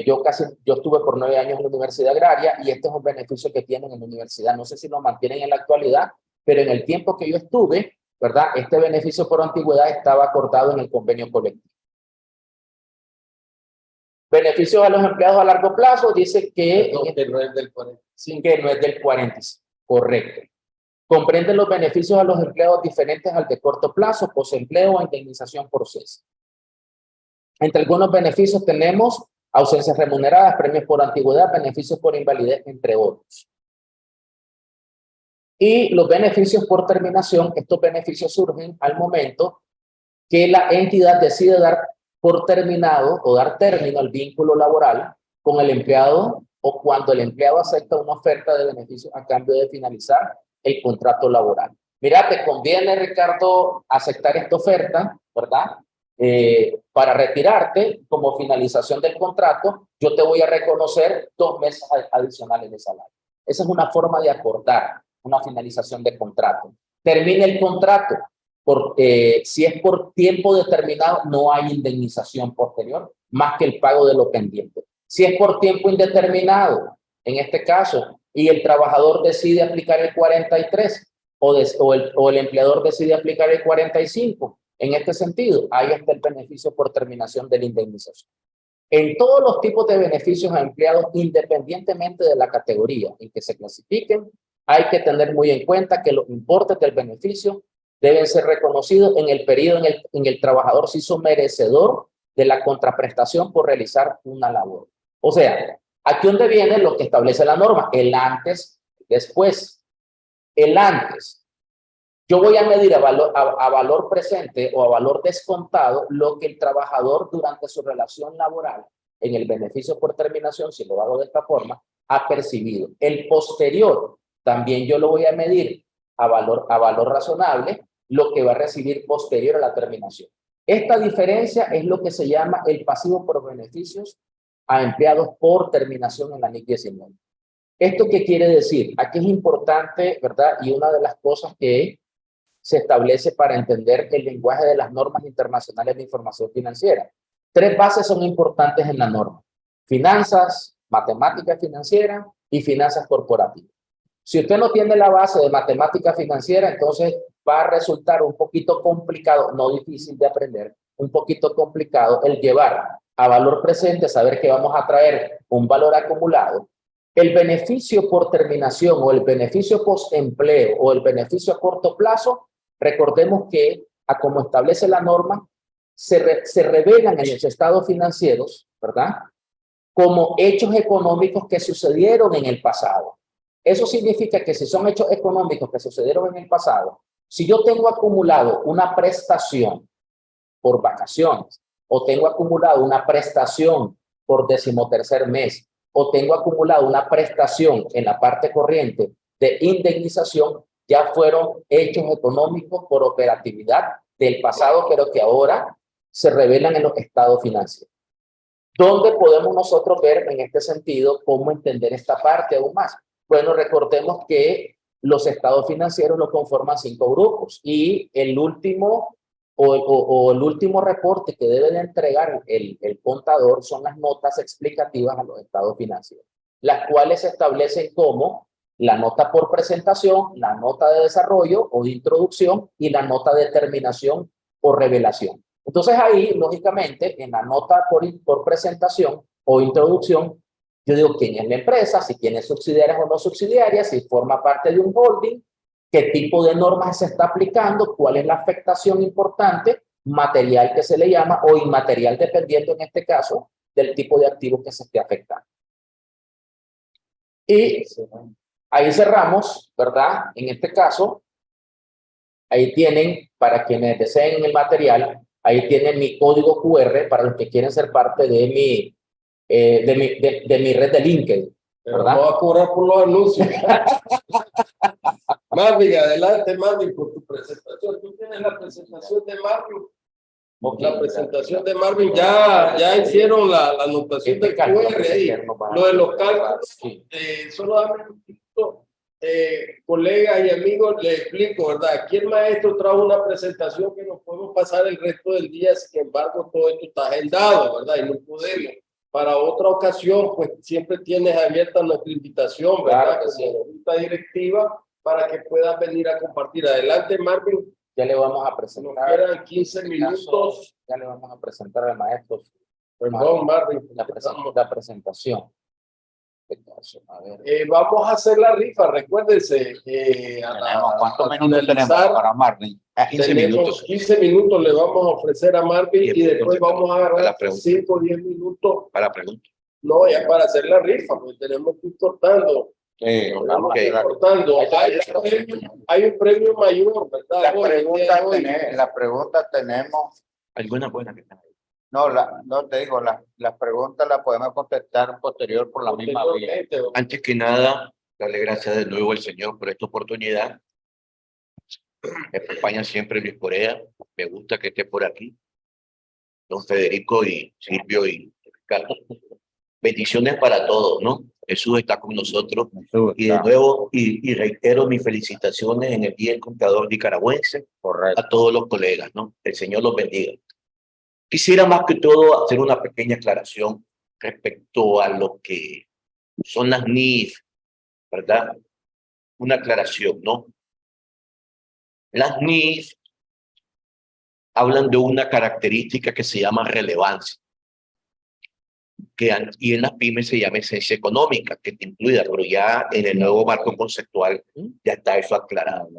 yo estuve por 9 años en la Universidad Agraria y este es un beneficio que tienen en la universidad. No sé si lo mantienen en la actualidad, pero en el tiempo que yo estuve, ¿verdad? Este beneficio por antigüedad estaba acordado en el convenio colectivo. Beneficios a los empleados a largo plazo, dice que no es del 45. Que no es del 45, correcto. Comprende los beneficios a los empleados diferentes al de corto plazo, posempleo o indemnización por cese. Entre algunos beneficios tenemos ausencias remuneradas, premios por antigüedad, beneficios por invalidez, entre otros. Y los beneficios por terminación, estos beneficios surgen al momento que la entidad decide dar por terminado o dar término al vínculo laboral con el empleado o cuando el empleado acepta una oferta de beneficios a cambio de finalizar el contrato laboral. Mira, te conviene, Ricardo, aceptar esta oferta, ¿verdad? Para retirarte como finalización del contrato, yo te voy a reconocer 2 meses adicionales de salario. Esa es una forma de acordar una finalización de contrato. Termina el contrato. Si es por tiempo determinado, no hay indemnización posterior, más que el pago de lo pendiente. Si es por tiempo indeterminado, en este caso, y el trabajador decide aplicar el 43 o el empleador decide aplicar el 45, en este sentido, ahí está el beneficio por terminación de la indemnización. En todos los tipos de beneficios a empleados, independientemente de la categoría en que se clasifiquen, hay que tener muy en cuenta que los importes del beneficio deben ser reconocidos en el periodo en el trabajador se hizo merecedor de la contraprestación por realizar una labor. O sea, aquí donde viene lo que establece la norma, el antes, después. El antes. Yo voy a medir a valor presente o a valor descontado lo que el trabajador durante su relación laboral en el beneficio por terminación, si lo hago de esta forma, ha percibido. El posterior, también yo lo voy a medir a valor razonable, lo que va a recibir posterior a la terminación. Esta diferencia es lo que se llama el pasivo por beneficios a empleados por terminación en la NIC 19. ¿Esto qué quiere decir? Aquí es importante, ¿verdad? Y una de las cosas que se establece para entender el lenguaje de las normas internacionales de información financiera. 3 bases son importantes en la norma: finanzas, matemática financiera y finanzas corporativas. Si usted no tiene la base de matemática financiera, entonces va a resultar un poquito complicado, no difícil de aprender, un poquito complicado el llevar a valor presente, saber que vamos a traer un valor acumulado. El beneficio por terminación o el beneficio post-empleo o el beneficio a corto plazo, recordemos que, como establece la norma, se revelan en los estados financieros, ¿verdad?, como hechos económicos que sucedieron en el pasado. Eso significa que si son hechos económicos que sucedieron en el pasado, si yo tengo acumulado una prestación por vacaciones, o tengo acumulado una prestación por 13º mes, o tengo acumulado una prestación en la parte corriente de indemnización, ya fueron hechos económicos por operatividad del pasado, pero que ahora se revelan en los estados financieros. ¿Dónde podemos nosotros ver en este sentido cómo entender esta parte aún más? Bueno, recordemos que los estados financieros lo conforman 5 grupos y el último el último reporte que debe de entregar el contador son las notas explicativas a los estados financieros, las cuales se establecen como la nota por presentación, la nota de desarrollo o de introducción y la nota de terminación o revelación. Entonces ahí, lógicamente, en la nota por presentación o introducción, yo digo quién es la empresa, si tiene subsidiarias o no subsidiarias, si forma parte de un holding, qué tipo de normas se está aplicando, cuál es la afectación importante, material que se le llama o inmaterial, dependiendo en este caso del tipo de activo que se esté afectando. Y ahí cerramos, ¿verdad? En este caso, ahí tienen, para quienes deseen el material, ahí tienen mi código QR para los que quieren ser parte de mi red de LinkedIn, ¿verdad? Vamos a cobrar por los anuncios. Marvin, adelante, Marvin, por tu presentación. Tú tienes la presentación de Marvin. La presentación de Marvin, ya hicieron la anotación del QR ahí. Lo de los cálculos, solo dame un poquito, colegas y amigos, les explico, ¿verdad? Aquí el maestro trajo una presentación que nos podemos pasar el resto del día, sin embargo, todo esto está agendado, ¿verdad? Y no podemos. Para otra ocasión, pues siempre tienes abierta nuestra invitación, ¿verdad? Claro que sí. Como junta directiva, para que puedas venir a compartir. Adelante, Marvin. Ya le vamos a Nos presentar. quedan 15 minutos. Ya le vamos a presentar al maestro. Perdón, Marvin. La presentación. A ver. Vamos a hacer la rifa, recuérdense. ¿Cuántos minutos tenemos para Marvin? 15 minutos. 15 minutos le vamos a ofrecer a Marvin y después vamos a agarrar para 5 o 10 minutos. Para preguntas. No, ya para hacer la rifa, pues tenemos que ir cortando. Vamos a hacer la- Cortando. Hay un premio mayor, ¿verdad? La pregunta tenemos, Alguna buena que tenga. no te digo, las preguntas las podemos contestar posterior por la misma vía. Antes que nada, darle gracias de nuevo al Señor por esta oportunidad. Me acompaña siempre Luis Corea. Me gusta que esté por aquí. Don Federico y Silvio y Ricardo. Bendiciones para todos, ¿no? Jesús está con nosotros. Y de nuevo, y reitero mis felicitaciones en el Día del Contador Nicaragüense a todos los colegas, ¿no? El Señor los bendiga. Quisiera más que todo hacer una pequeña aclaración respecto a lo que son las NIF, ¿verdad? Una aclaración, ¿no? Las NIF hablan de una característica que se llama relevancia, y en las pymes se llama esencia económica, que está incluida, pero ya en el nuevo marco conceptual ya está eso aclarado.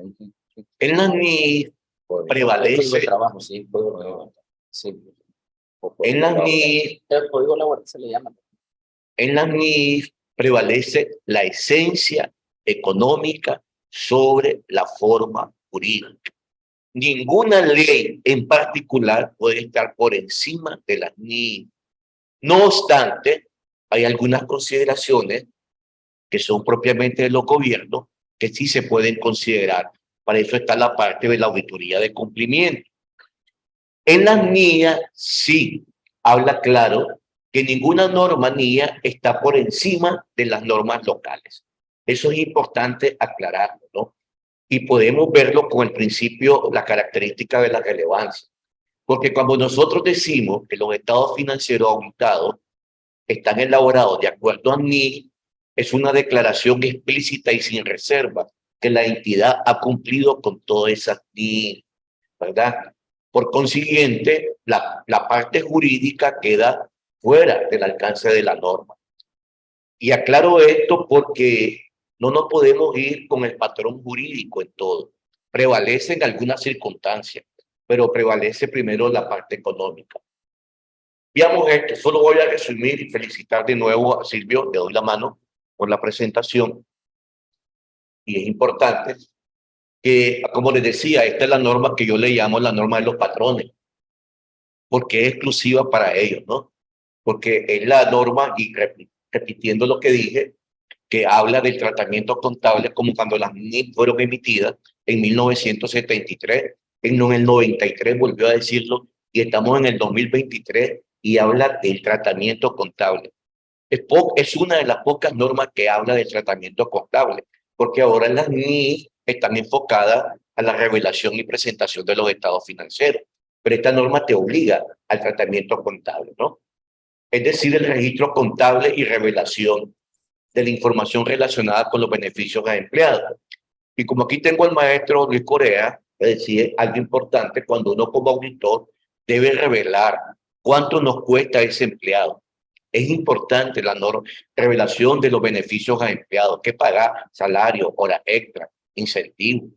En las NIF prevalece, Trabajo, sí, en las NIF, el código laboral se le llama. en las NIF prevalece la esencia económica sobre la forma jurídica. Ninguna ley en particular puede estar por encima de las NIF. No obstante, hay algunas consideraciones que son propiamente de los gobiernos que sí se pueden considerar. Para eso está la parte de la auditoría de cumplimiento. En las NIA sí habla claro que ninguna norma NIA está por encima de las normas locales. Eso es importante aclararlo, ¿no? Y podemos verlo con el principio, la característica de la relevancia. Porque cuando nosotros decimos que los estados financieros auditados están elaborados de acuerdo a NIF, es una declaración explícita y sin reserva que la entidad ha cumplido con todas esas NIF, ¿verdad? Por consiguiente, la parte jurídica queda fuera del alcance de la norma. Y aclaro esto porque no nos podemos ir con el patrón jurídico en todo. Prevalece en algunas circunstancias, pero prevalece primero la parte económica. Veamos esto, solo voy a resumir y felicitar de nuevo a Silvio, le doy la mano por la presentación. Y es importante que, como les decía, esta es la norma que yo le llamo la norma de los patrones, porque es exclusiva para ellos, ¿no? Porque es la norma, y repitiendo lo que dije, que habla del tratamiento contable como cuando las NIF fueron emitidas en 1973, en el 93 volvió a decirlo, y estamos en el 2023 y habla del tratamiento contable. Es una de las pocas normas que habla del tratamiento contable, porque ahora las NIF están enfocadas a la revelación y presentación de los estados financieros, pero esta norma te obliga al tratamiento contable, ¿no? Es decir, el registro contable y revelación de la información relacionada con los beneficios a empleados. Y como aquí tengo al maestro Luis Corea, es decir, algo importante, cuando uno como auditor debe revelar cuánto nos cuesta ese empleado. Es importante la revelación de los beneficios a empleados, que pagar salario, horas extra, incentivos,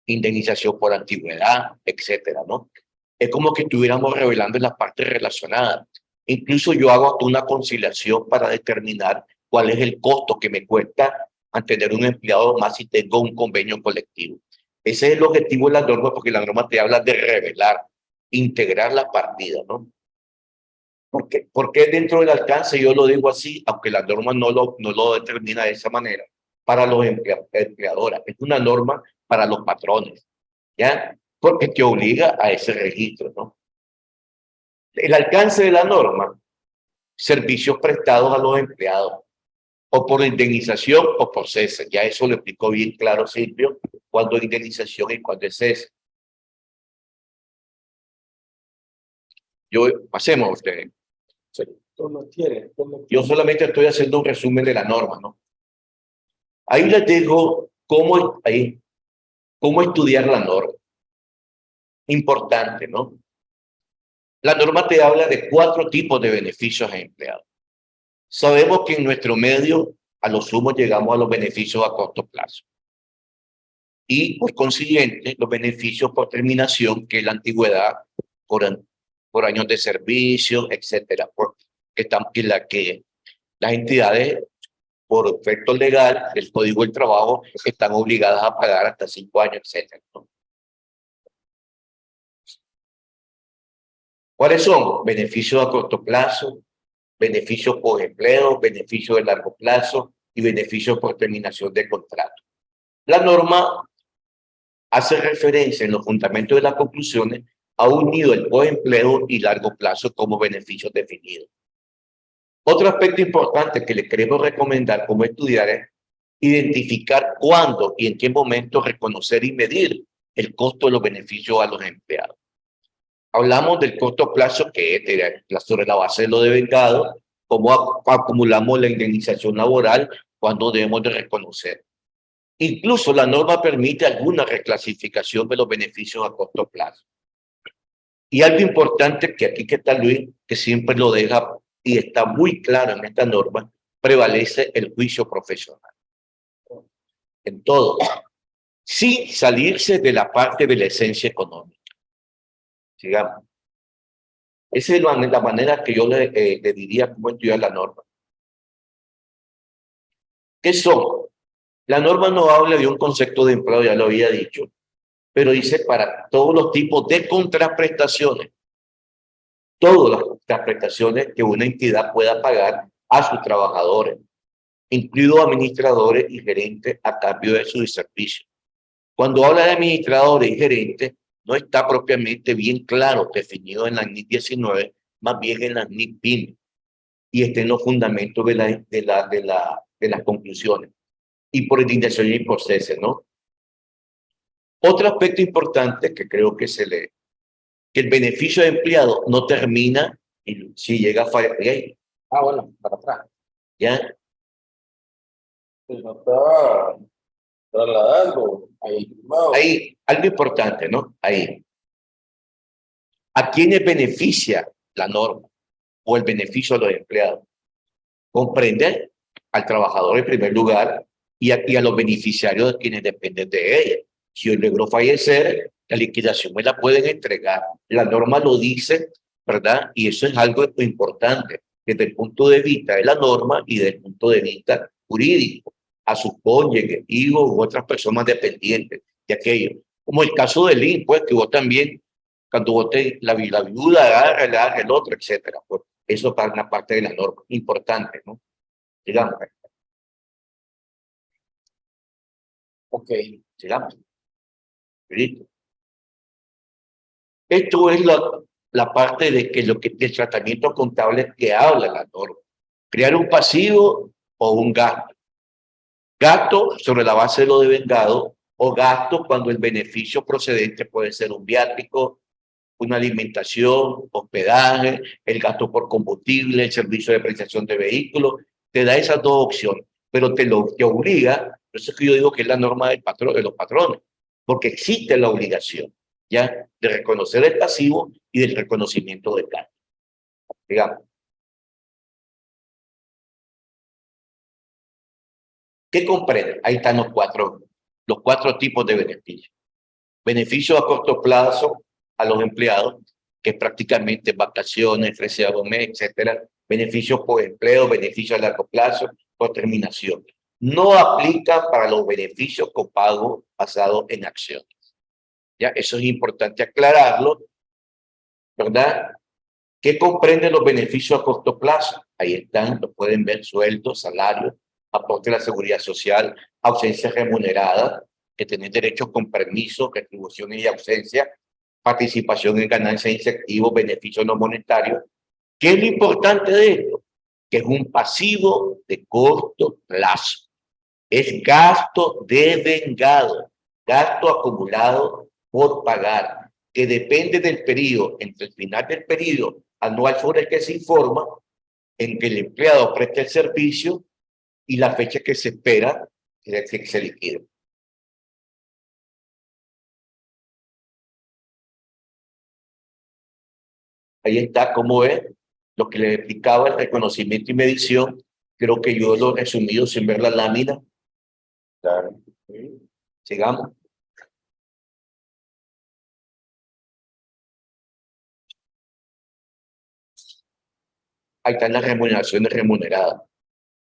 indemnización por antigüedad, etcétera, ¿no? Es como que estuviéramos revelando las partes relacionadas. Incluso yo hago hasta una conciliación para determinar cuál es el costo que me cuesta mantener un empleado más si tengo un convenio colectivo. Ese es el objetivo de la norma, porque la norma te habla de revelar, integrar la partida, ¿no? Porque dentro del alcance, yo lo digo así, aunque la norma no lo determina de esa manera, para los empleadores. Es una norma para los patrones, ¿ya? Porque te obliga a ese registro, ¿no? El alcance de la norma, servicios prestados a los empleados, o por indemnización o por cese. Ya eso lo explicó bien claro Silvio, cuándo es indemnización y cuándo es cese. Pasemos a ustedes. Yo solamente estoy haciendo un resumen de la norma, ¿no? Ahí les dejo cómo estudiar la norma. Importante, ¿no? La norma te habla de 4 tipos de beneficios a empleados. Sabemos que en nuestro medio, a lo sumo, llegamos a los beneficios a corto plazo. Y, por consiguiente, los beneficios por terminación, que es la antigüedad, por años de servicio, etcétera, que las entidades, por efecto legal del Código del Trabajo, están obligadas a pagar hasta 5 años, etcétera, ¿no? ¿Cuáles son? Beneficios a corto plazo, beneficios por empleo, beneficios de largo plazo y beneficios por terminación de contrato. La norma hace referencia en los fundamentos de las conclusiones a un nivel por empleo y largo plazo como beneficios definidos. Otro aspecto importante que les queremos recomendar como estudiar es identificar cuándo y en qué momento reconocer y medir el costo de los beneficios a los empleados. Hablamos del corto plazo, que es sobre la base de lo devengado, cómo acumulamos la indemnización laboral, cuándo debemos de reconocer. Incluso la norma permite alguna reclasificación de los beneficios a corto plazo. Y algo importante que aquí que está Luis, que siempre lo deja y está muy claro en esta norma, prevalece el juicio profesional. En todo, sin salirse de la parte de la esencia económica. Sigamos. Esa es la manera que yo le diría cómo estudiar la norma. ¿Qué son? La norma no habla de un concepto de empleo, ya lo había dicho, pero dice para todos los tipos de contraprestaciones. Todas las prestaciones que una entidad pueda pagar a sus trabajadores, incluidos administradores y gerentes a cambio de sus servicios. Cuando habla de administradores y gerentes, no está propiamente bien claro definido en la NIC 19, más bien en la NIC PYME, y está en los fundamentos de las conclusiones, y por indignación y por cese, ¿no? Otro aspecto importante que creo que que el beneficio de empleado no termina si llega a fallar. Bueno, para atrás. ¿Ya? Se nos está trasladando. Ahí, algo importante, ¿no? Ahí. ¿A quiénes beneficia la norma o el beneficio a los empleados? Comprende al trabajador en primer lugar y a los beneficiarios de quienes dependen de ella. Si yo logro fallecer, la liquidación me la pueden entregar. La norma lo dice, ¿verdad? Y eso es algo importante desde el punto de vista de la norma y desde el punto de vista jurídico, a sus cónyuges, hijos u otras personas dependientes de aquello. Como el caso del IN, pues, que vos también, cuando vos la viuda agarra el otro, etcétera. Pues eso es una parte de la norma importante, ¿no? Sigamos. Ok, sigamos. ¿Listo? Esto es la parte de del tratamiento contable que habla la norma. Crear un pasivo o un gasto. Gasto sobre la base de lo devengado o gasto cuando el beneficio procedente puede ser un viático, una alimentación, hospedaje, el gasto por combustible, el servicio de prestación de vehículos. Te da esas 2 opciones, pero te obliga. Por eso es que yo digo que es la norma del patrón, de los patrones, porque existe la obligación, ¿ya? De reconocer el pasivo y del reconocimiento del gasto. Digamos. ¿Qué comprende? Ahí están los 4 tipos de beneficios. Beneficios a corto plazo a los empleados, que es prácticamente vacaciones, receso de mes, etcétera. Beneficios por empleo, beneficios a largo plazo, por terminación. No aplica para los beneficios con pago basado en acciones. Ya, eso es importante aclararlo, ¿verdad? ¿Qué comprenden los beneficios a corto plazo? Ahí están, lo pueden ver: sueldos, salarios, aporte a la seguridad social, ausencia remunerada, que tenés derechos con permiso, retribuciones y ausencia, participación en ganancias e incentivos, beneficios no monetarios. ¿Qué es lo importante de esto? Que es un pasivo de corto plazo. Es gasto devengado, gasto acumulado por pagar, que depende del periodo, entre el final del periodo anual sobre el que se informa, en que el empleado preste el servicio, y la fecha que se espera que se liquide. Ahí está, como es, lo que les explicaba, el reconocimiento y medición. Creo que yo lo he resumido sin ver la lámina. Claro. Sigamos. Ahí están las remuneraciones remuneradas.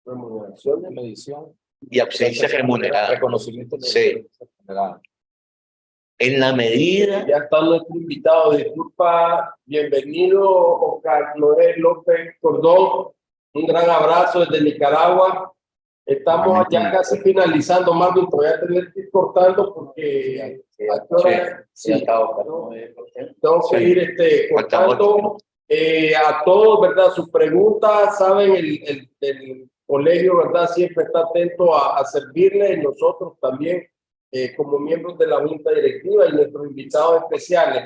Remuneración de medición. Y ausencia remunerada. Reconocimiento de Sí. remunerada. En la medida... Ya está nuestro invitado, disculpa, bienvenido Oscar Noel López Cordón, un gran abrazo desde Nicaragua. Estamos ya casi finalizando, Marvin, todavía tener que ir cortando porque tengo que ir cortando. A todos, ¿verdad? Sus preguntas, saben, el colegio, ¿verdad? Siempre está atento a servirle, y nosotros también, como miembros de la Junta Directiva y nuestros invitados especiales.